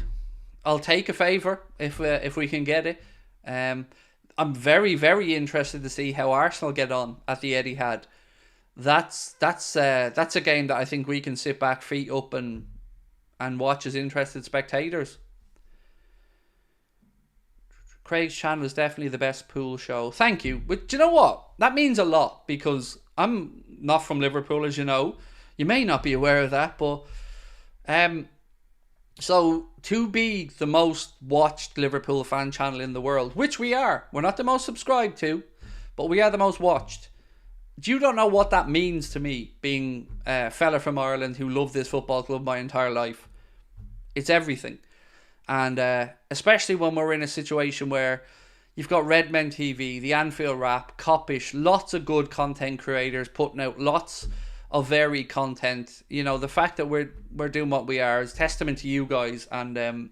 I'll take a favour if we can get it. I'm very, very interested to see how Arsenal get on at the Etihad. That's a game that I think we can sit back, feet up, and watch as interested spectators. Craig's channel is definitely the best pool show. Thank you. But do you know what? That means a lot because I'm not from Liverpool, as you know. You may not be aware of that, but so to be the most watched Liverpool fan channel in the world, which we are. We're not the most subscribed to, but we are the most watched. You don't know what that means to me, being a fella from Ireland who loved this football club my entire life. It's everything. And especially when we're in a situation where you've got Redmen TV, the Anfield Wrap, Coppish, lots of good content creators putting out lots of varied content. You know, the fact that we're doing what we are is testament to you guys, and I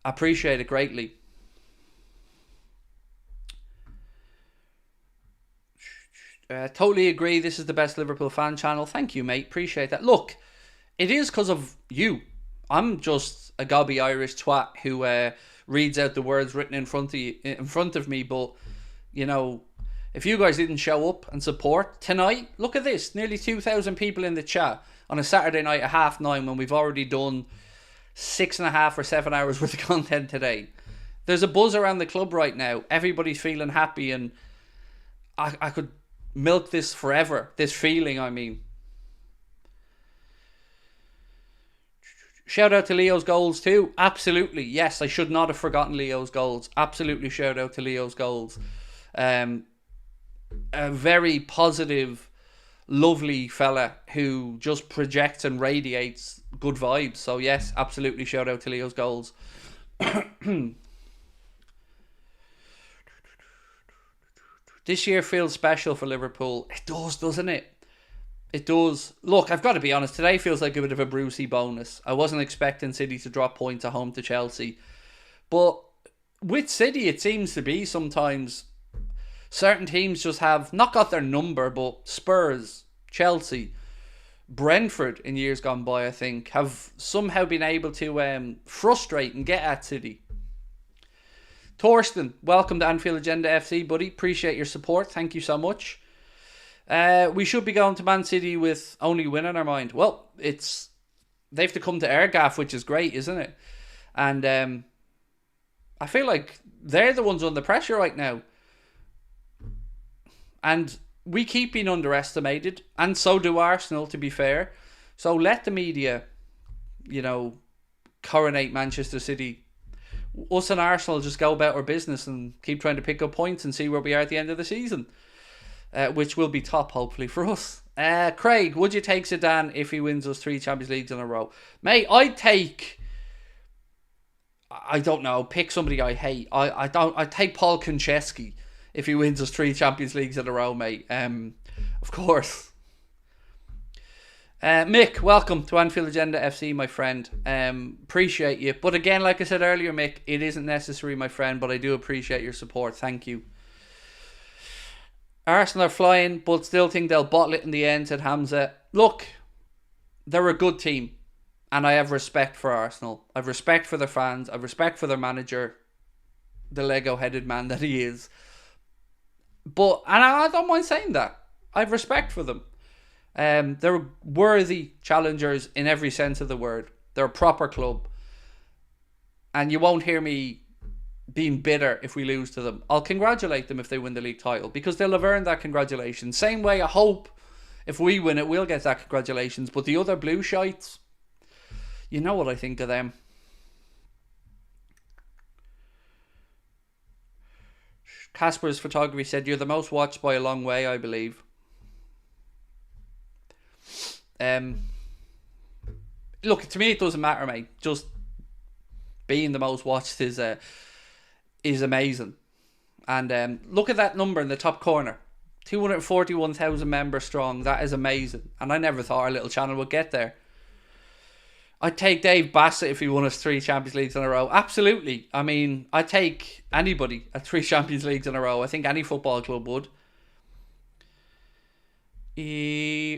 appreciate it greatly. Totally agree. This is the best Liverpool fan channel. Thank you, mate. Appreciate that. Look, it is because of you. I'm just a gobby Irish twat who reads out the words written in front of me. But you know, if you guys didn't show up and support tonight, look at this: nearly 2,000 people in the chat on a Saturday night at 9:30 when we've already done 6.5 or 7 hours worth of content today. There's a buzz around the club right now. Everybody's feeling happy, and I could milk this forever. This feeling, I mean. Shout out to Leo's goals too. Absolutely. Yes, I should not have forgotten Leo's goals. Absolutely shout out to Leo's goals. A very positive, lovely fella who just projects and radiates good vibes. So yes, absolutely shout out to Leo's goals. This year feels special for Liverpool. It does, doesn't it? It does. Look, I've got to be honest. Today feels like a bit of a Brucey bonus. I wasn't expecting City to drop points at home to Chelsea. But with City, it seems to be sometimes certain teams just have not got their number, but Spurs, Chelsea, Brentford in years gone by, I think, have somehow been able to frustrate and get at City. Torsten, welcome to Anfield Agenda FC, buddy. Appreciate your support. Thank you so much. We should be going to Man City with only win in our mind. Well, they have to come to our gaff, which is great, isn't it? And I feel like they're the ones under pressure right now. And we keep being underestimated, and so do Arsenal, to be fair. So let the media, coronate Manchester City. Us and Arsenal just go about our business and keep trying to pick up points and see where we are at the end of the season. Which will be top, hopefully, for us. Craig, would you take Zidane if he wins us 3 Champions Leagues in a row? Mate, I'd take... I don't know, pick somebody I hate. I'd take Paul Konchesky if he wins us 3 Champions Leagues in a row, mate. Of course. Mick, welcome to Anfield Agenda FC, my friend. Appreciate you. But again, like I said earlier, Mick, it isn't necessary, my friend, but I do appreciate your support. Thank you. Arsenal are flying, but still think they'll bottle it in the end, said Hamza. Look, they're a good team, and I have respect for Arsenal. I have respect for their fans. I have respect for their manager, the Lego-headed man that he is. And I don't mind saying that. I have respect for them. They're worthy challengers in every sense of the word. They're a proper club. And you won't hear me being bitter if we lose to them. I'll congratulate them if they win the league title, because they'll have earned that congratulation. Same way I hope if we win it, we'll get that congratulations. But the other blue shites, you know what I think of them. Casper's Photography said, you're the most watched by a long way, I believe. Look, to me it doesn't matter, mate. Just being the most watched is amazing. And look at that number in the top corner. 241,000 members strong. That is amazing. And I never thought our little channel would get there. I'd take Dave Bassett if he won us 3 Champions Leagues in a row. Absolutely. I mean, I'd take anybody at 3 Champions Leagues in a row. I think any football club would.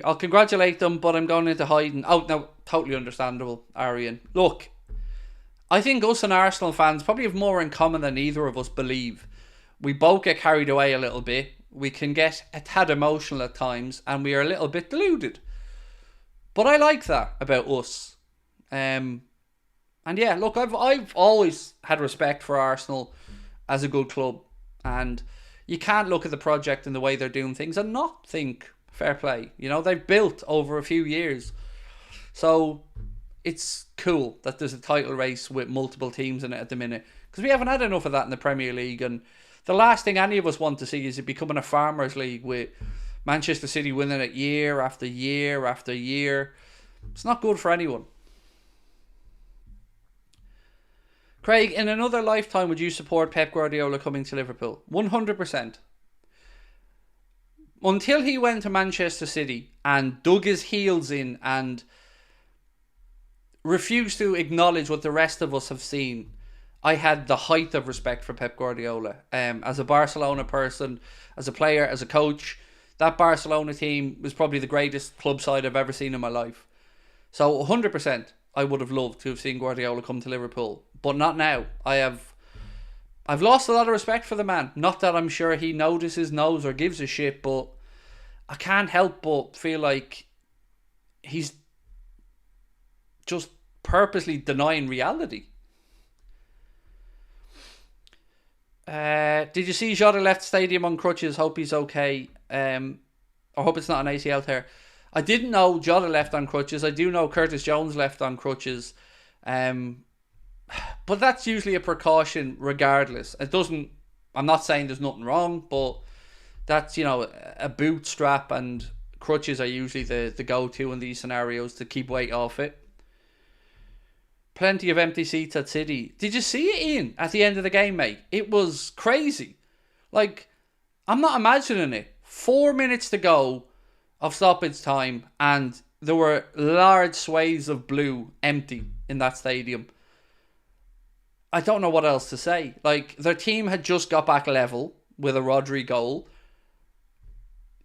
I'll congratulate them, but I'm going into hiding. Oh, no, totally understandable, Arian. Look, I think us and Arsenal fans probably have more in common than either of us believe. We both get carried away a little bit. We can get a tad emotional at times, and we are a little bit deluded. But I like that about us. And yeah, look, I've always had respect for Arsenal as a good club, and you can't look at the project and the way they're doing things and not think fair play. They've built over a few years, so it's cool that there's a title race with multiple teams in it at the minute, because we haven't had enough of that in the Premier League. And the last thing any of us want to see is it becoming a farmers league with Manchester City winning it year after year after year. It's not good for anyone. Craig, in another lifetime, would you support Pep Guardiola coming to Liverpool? 100%. Until he went to Manchester City and dug his heels in and refused to acknowledge what the rest of us have seen, I had the height of respect for Pep Guardiola. As a Barcelona person, as a player, as a coach, that Barcelona team was probably the greatest club side I've ever seen in my life. So 100% I would have loved to have seen Guardiola come to Liverpool, but not now. I've lost a lot of respect for the man. Not that I'm sure he notices, knows, or gives a shit, but I can't help but feel like he's just purposely denying reality. Did you see Jota left stadium on crutches? Hope he's okay. I hope it's not an ACL tear. I didn't know Jota left on crutches. I do know Curtis Jones left on crutches. But that's usually a precaution regardless. It doesn't, I'm not saying there's nothing wrong, but that's, a boot strap and crutches are usually the go-to in these scenarios to keep weight off it. Plenty of empty seats at City. Did you see it, Ian, at the end of the game, mate? It was crazy. Like, I'm not imagining it. 4 minutes to go of stoppage time, and there were large swathes of blue empty in that stadium. I don't know what else to say. Like, their team had just got back level with a Rodri goal.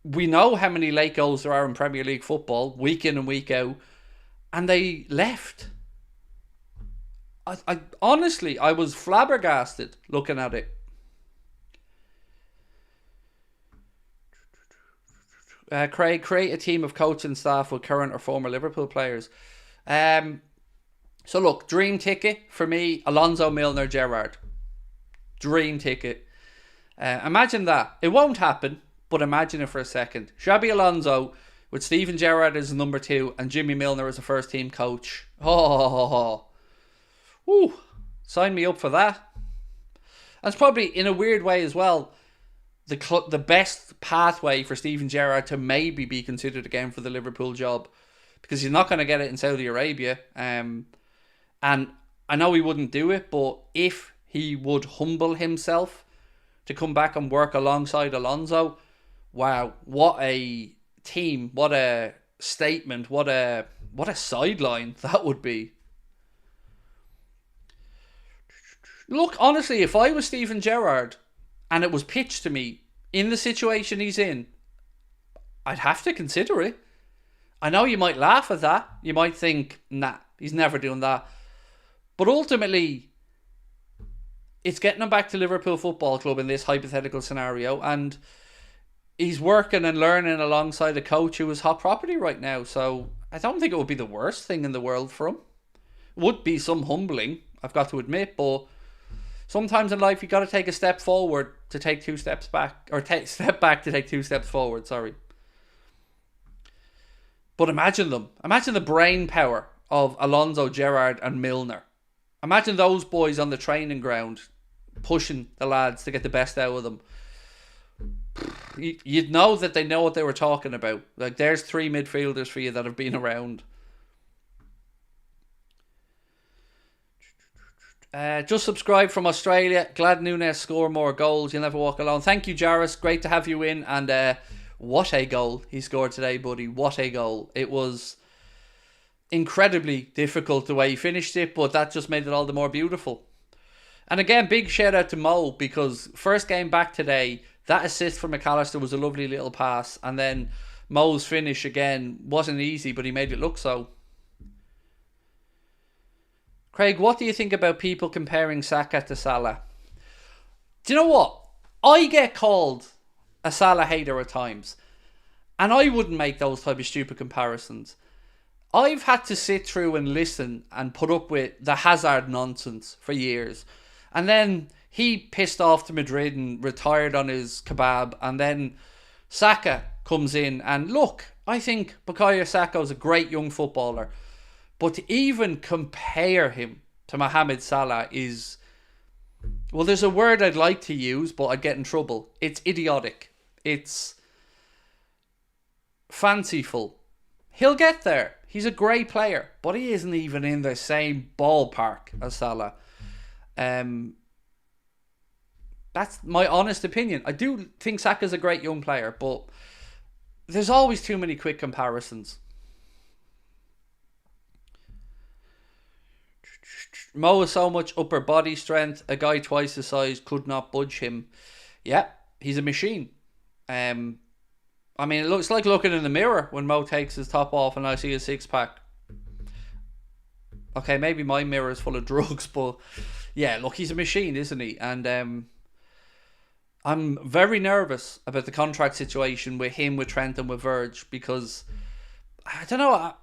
We know how many late goals there are in Premier League football, week in and week out, and they left. I honestly, I was flabbergasted looking at it. Craig, create a team of coaching staff with current or former Liverpool players. So look, dream ticket for me, Alonso, Milner, Gerrard. Dream ticket. Imagine that. It won't happen, but imagine it for a second. Xabi Alonso with Steven Gerrard as number 2 and Jimmy Milner as a first team coach. Woo, sign me up for that. That's probably, in a weird way as well, the best pathway for Steven Gerrard to maybe be considered again for the Liverpool job, because he's not going to get it in Saudi Arabia. And I know he wouldn't do it, but if he would humble himself to come back and work alongside Alonso, wow, what a team, what a statement, what a sideline that would be. Look, honestly, if I was Steven Gerrard and it was pitched to me in the situation he's in, I'd have to consider it. I know you might laugh at that. You might think, nah, he's never doing that. But ultimately, it's getting him back to Liverpool Football Club in this hypothetical scenario, and he's working and learning alongside a coach who is hot property right now. So I don't think it would be the worst thing in the world for him. It would be some humbling, I've got to admit, but sometimes in life you got to take a step forward to take 2 steps back, or step back to take 2 steps forward, sorry. But imagine them. Imagine the brain power of Alonso, Gerrard and Milner. Imagine those boys on the training ground pushing the lads to get the best out of them. You'd know that they know what they were talking about. Like, there's 3 midfielders for you that have been around. Just subscribe from Australia. Glad Nunes score more goals. You'll never walk alone. Thank you, Jarvis. Great to have you in. And what a goal he scored today, buddy. What a goal. It was incredibly difficult the way he finished it, but that just made it all the more beautiful. And again, big shout out to Mo, because first game back today, that assist from McAllister was a lovely little pass. And then Mo's finish again wasn't easy, but he made it look so. Craig, what do you think about people comparing Saka to Salah? Do you know what? I get called a Salah hater at times, and I wouldn't make those type of stupid comparisons. I've had to sit through and listen and put up with the Hazard nonsense for years. And then he pissed off to Madrid and retired on his kebab, and then Saka comes in, and look, I think Bukayo Saka is a great young footballer. But to even compare him to Mohamed Salah is, well, there's a word I'd like to use, but I'd get in trouble. It's idiotic. It's fanciful. He'll get there. He's a great player, but he isn't even in the same ballpark as Salah. That's my honest opinion. I do think Saka's a great young player, but there's always too many quick comparisons. Mo has so much upper body strength, a guy twice his size could not budge him. Yeah, he's a machine. I mean, it looks like looking in the mirror when Mo takes his top off and I see his 6-pack. Okay, maybe my mirror is full of drugs, but yeah, look, he's a machine, isn't he? And I'm very nervous about the contract situation with him, with Trent and with Verge, because I don't know,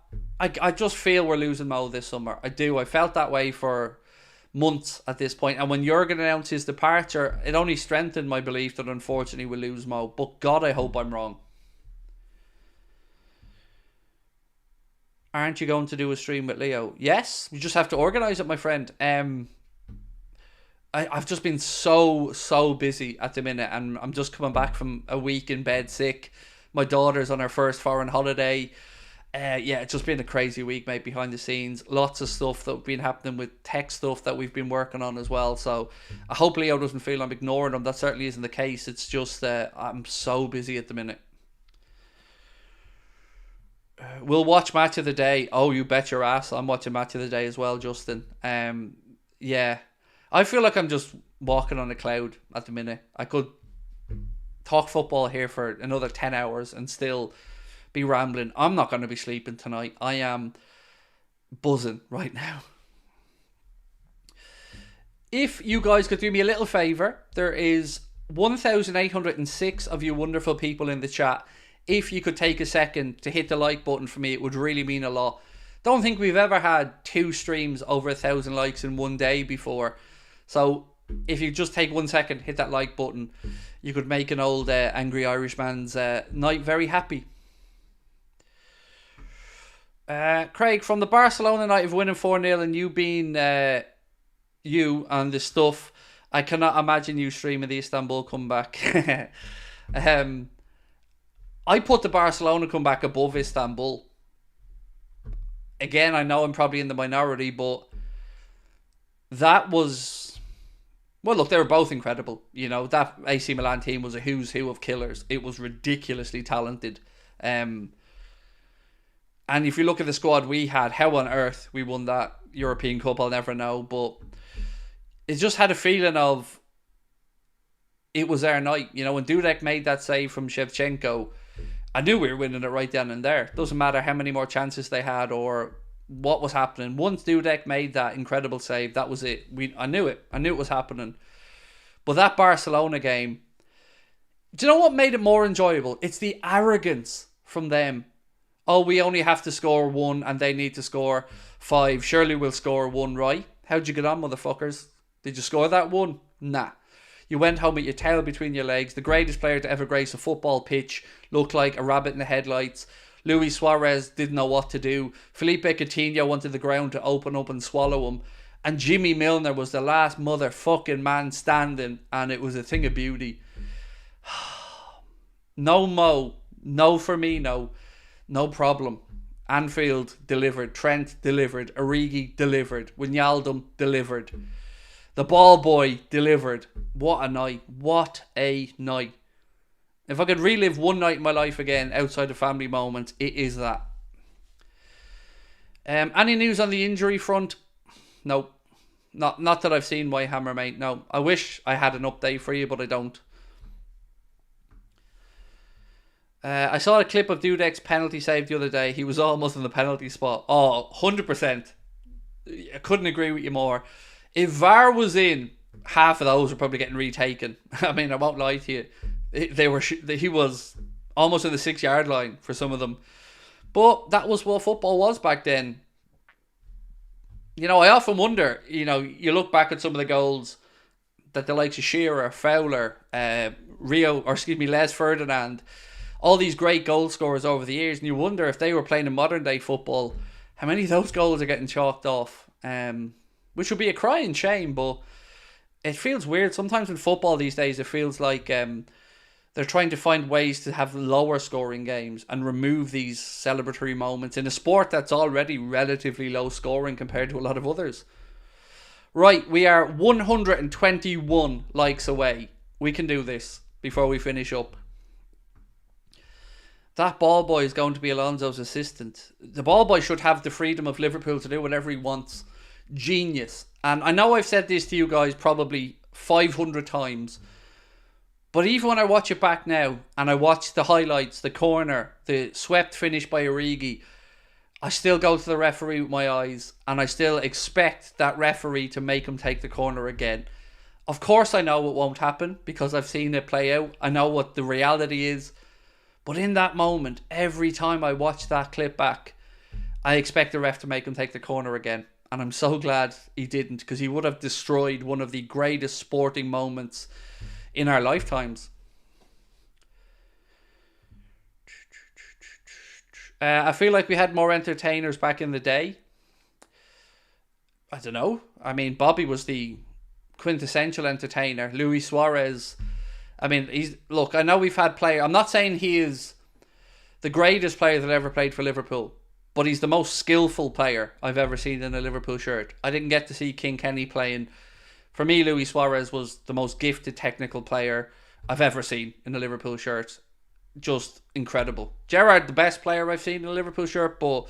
I just feel we're losing Mo this summer. I do. I felt that way for months at this point. And when Jurgen announced his departure, it only strengthened my belief that unfortunately we'll lose Mo. But God, I hope I'm wrong. Aren't you going to do a stream with Leo? Yes, you just have to organise it, my friend. I've just been so busy at the minute, and I'm just coming back from a week in bed sick. My daughter's on her first foreign holiday. Yeah, it's just been a crazy week, mate, behind the scenes. Lots of stuff that's been happening with tech stuff that we've been working on as well. So I hope Leo doesn't feel I'm ignoring him. That certainly isn't the case. It's just I'm so busy at the minute. We'll watch Match of the Day. Oh, you bet your ass. I'm watching Match of the Day as well, Justin. Yeah. I feel like I'm just walking on a cloud at the minute. I could talk football here for another 10 hours and still be rambling. I'm not going to be sleeping tonight. I am buzzing right now. If you guys could do me a little favour, there is 1,806 of you wonderful people in the chat. If you could take a second to hit the like button for me, it would really mean a lot. Don't think we've ever had 2 streams over 1,000 likes in one day before. So if you just take 1 second, hit that like button, you could make an old angry Irishman's night very happy. Craig, from the Barcelona night of winning 4-0 and you being you and the stuff, I cannot imagine you streaming the Istanbul comeback. I put the Barcelona comeback above Istanbul. Again, I know I'm probably in the minority, but that was... Well, look, they were both incredible. You know, that AC Milan team was a who's who of killers. It was ridiculously talented. And if you look at the squad we had, how on earth we won that European Cup, I'll never know. But it just had a feeling of it was our night. You know, when Dudek made that save from Shevchenko, I knew we were winning it right then and there. Doesn't matter how many more chances they had or what was happening. Once Dudek made that incredible save, that was it. I knew it. I knew it was happening. But that Barcelona game, do you know what made it more enjoyable? It's the arrogance from them. Oh, we only have to score 1 and they need to score 5. Surely we'll score 1, right? How'd you get on, motherfuckers? Did you score that 1? Nah. You went home with your tail between your legs. The greatest player to ever grace a football pitch looked like a rabbit in the headlights. Luis Suarez didn't know what to do. Felipe Coutinho wanted the ground to open up and swallow him. And Jimmy Milner was the last motherfucking man standing. And it was a thing of beauty. No Mo. No Firmino. No problem. Anfield delivered. Trent delivered. Origi delivered. Wijnaldum delivered. The ball boy delivered. What a night. What a night. If I could relive one night in my life again outside of family moments, it is that. Any news on the injury front? No. Not that I've seen, my hammer mate. No. I wish I had an update for you, but I don't. I saw a clip of Dudek's penalty save the other day. He was almost in the penalty spot. Oh, 100%. I couldn't agree with you more. If VAR was in, half of those were probably getting retaken. I mean, I won't lie to you. He was almost in the 6-yard line for some of them. But that was what football was back then. You know, I often wonder, you know, you look back at some of the goals that the likes of Shearer, Fowler, Les Ferdinand, all these great goal scorers over the years, and you wonder if they were playing in modern day football, how many of those goals are getting chalked off. Which would be a crying shame, but it feels weird. Sometimes in football these days, it feels like they're trying to find ways to have lower scoring games and remove these celebratory moments in a sport that's already relatively low scoring compared to a lot of others. Right, we are 121 likes away. We can do this before we finish up. That ball boy is going to be Alonso's assistant. The ball boy should have the freedom of Liverpool to do whatever he wants. Genius. And I know I've said this to you guys probably 500 times, but even when I watch it back now and I watch the highlights, the corner, the swept finish by Origi, I still go to the referee with my eyes and I still expect that referee to make him take the corner again. Of course I know it won't happen because I've seen it play out. I know what the reality is. But in that moment, every time I watch that clip back, I expect the ref to make him take the corner again. And I'm so glad he didn't, because he would have destroyed one of the greatest sporting moments in our lifetimes. I feel like we had more entertainers back in the day. I don't know. I mean, Bobby was the quintessential entertainer. Luis Suarez. I mean, look. I know we've had player. I'm not saying he is the greatest player that ever played for Liverpool, but he's the most skillful player I've ever seen in a Liverpool shirt. I didn't get to see King Kenny playing. For me, Luis Suarez was the most gifted technical player I've ever seen in a Liverpool shirt. Just incredible. Gerrard, the best player I've seen in a Liverpool shirt, but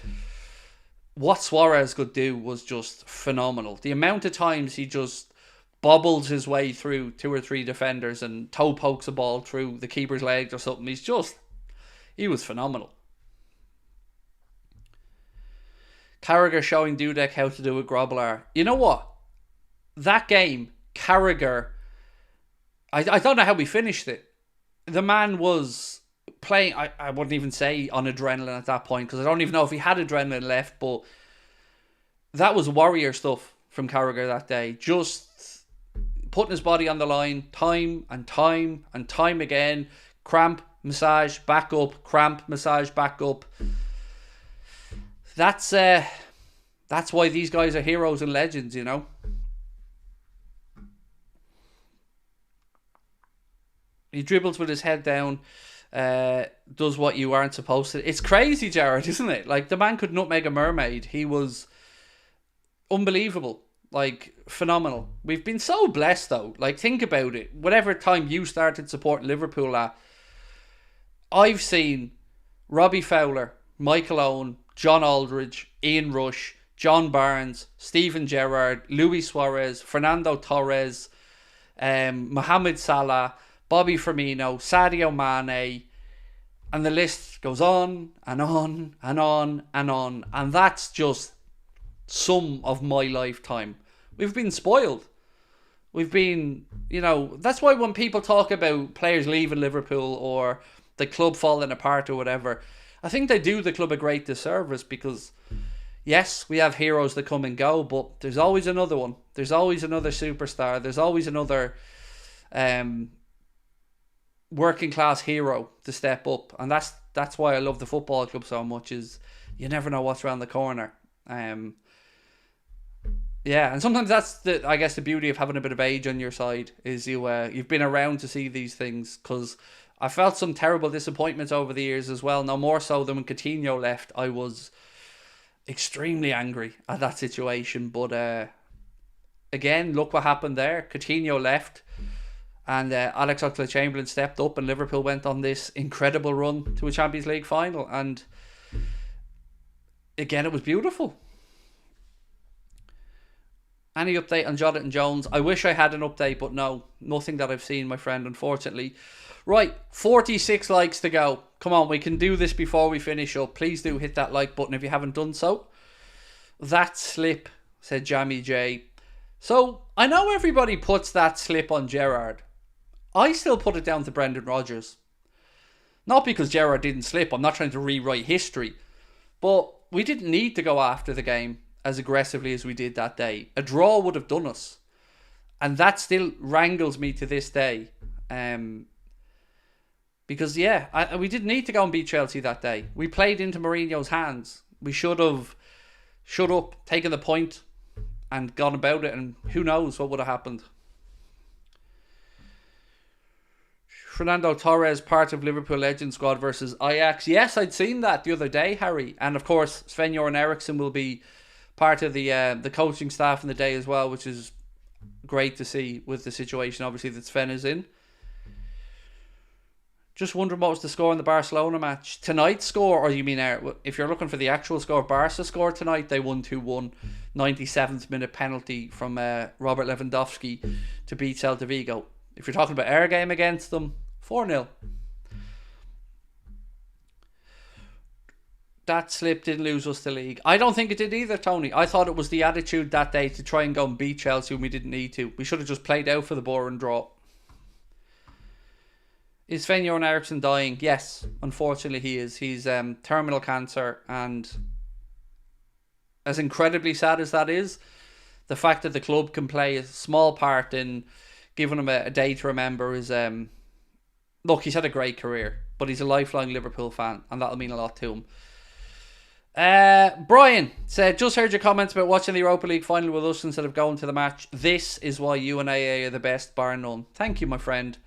what Suarez could do was just phenomenal. The amount of times he just bobbles his way through 2 or 3 defenders and toe pokes a ball through the keeper's legs or something. He was phenomenal. Carragher showing Dudek how to do a grobbler. You know what? That game, Carragher, I don't know how we finished it. The man was playing, I wouldn't even say on adrenaline at that point, because I don't even know if he had adrenaline left, but that was warrior stuff from Carragher that day. Just putting his body on the line time and time and time again. Cramp, massage, back up, cramp, massage, back up. That's why these guys are heroes and legends, you know. He dribbles with his head down, does what you aren't supposed to. It's crazy, Jared, isn't it? Like, the man could nutmeg a mermaid. He was unbelievable. Like, phenomenal. We've been so blessed, though. Like, think about it. Whatever time you started supporting Liverpool at, I've seen Robbie Fowler, Michael Owen, John Aldridge, Ian Rush, John Barnes, Steven Gerrard, Luis Suarez, Fernando Torres, Mohamed Salah, Bobby Firmino, Sadio Mane, and the list goes on and on and on and on. And that's just some of my lifetime. We've been spoiled. We've been, you know, that's why when people talk about players leaving Liverpool or the club falling apart or whatever, I think they do the club a great disservice, because yes, we have heroes that come and go, but there's always another one. There's always another superstar. There's always another working class hero to step up, and that's why I love the football club so much. Is you never know what's around the corner. Yeah, and sometimes that's I guess the beauty of having a bit of age on your side, is you've been around to see these things. Because I felt some terrible disappointments over the years as well. No more so than when Coutinho left. I was extremely angry at that situation, but again, look what happened there. Coutinho left, and Alex Oxlade-Chamberlain stepped up, and Liverpool went on this incredible run to a Champions League final. And again, it was beautiful. Any update on Jonathan Jones? I wish I had an update, but no, nothing that I've seen, my friend, unfortunately. Right, 46 likes to go. Come on, we can do this before we finish up. Please do hit that like button if you haven't done so. That slip, said Jamie J. So, I know everybody puts that slip on Gerrard. I still put it down to Brendan Rodgers. Not because Gerrard didn't slip. I'm not trying to rewrite history. But we didn't need to go after the game as aggressively as we did that day. A draw would have done us. And that still wrangles me to this day. Because, yeah, we didn't need to go and beat Chelsea that day. We played into Mourinho's hands. We should have shut up, taken the point, and gone about it. And who knows what would have happened. Fernando Torres, part of Liverpool Legend Squad versus Ajax. Yes, I'd seen that the other day, Harry. And, of course, Sven-Göran Eriksson will be part of the coaching staff in the day as well, which is great to see with the situation, obviously, that Sven is in. Just wondering what was the score in the Barcelona match. Tonight's score, or you mean if you're looking for the actual score, Barca score tonight, they won 2-1. 97th minute penalty from Robert Lewandowski to beat Celta Vigo. If you're talking about our game against them, 4-0. That slip didn't lose us the league. I don't think it did either, Tony. I thought it was the attitude that day to try and go and beat Chelsea when we didn't need to. We should have just played out for the boring draw. Is Sven-Göran Eriksson dying? Yes, unfortunately he is. He's terminal cancer, and as incredibly sad as that is, the fact that the club can play a small part in giving him a day to remember is... look, he's had a great career, but he's a lifelong Liverpool fan, and that'll mean a lot to him. Brian said, just heard your comments about watching the Europa League final with us instead of going to the match. This is why you and AA are the best, bar none. Thank you, my friend.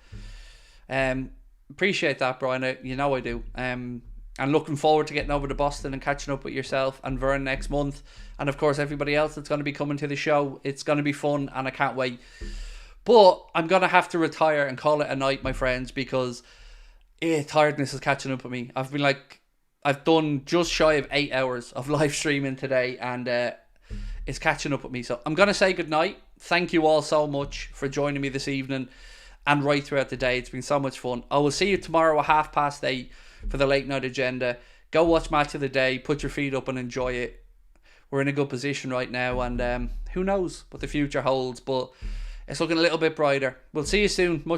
Appreciate that, Brian. You know I do. And looking forward to getting over to Boston and catching up with yourself and Vern next month. And of course, everybody else that's going to be coming to the show. It's going to be fun and I can't wait. But I'm going to have to retire and call it a night, my friends, because tiredness is catching up with me. I've done just shy of 8 hours of live streaming today and it's catching up with me. So I'm going to say goodnight. Thank you all so much for joining me this evening and right throughout the day. It's been so much fun. I will see you tomorrow at 8:30 for the late night agenda. Go watch Match of the Day. Put your feet up and enjoy it. We're in a good position right now and who knows what the future holds, but it's looking a little bit brighter. We'll see you soon. Much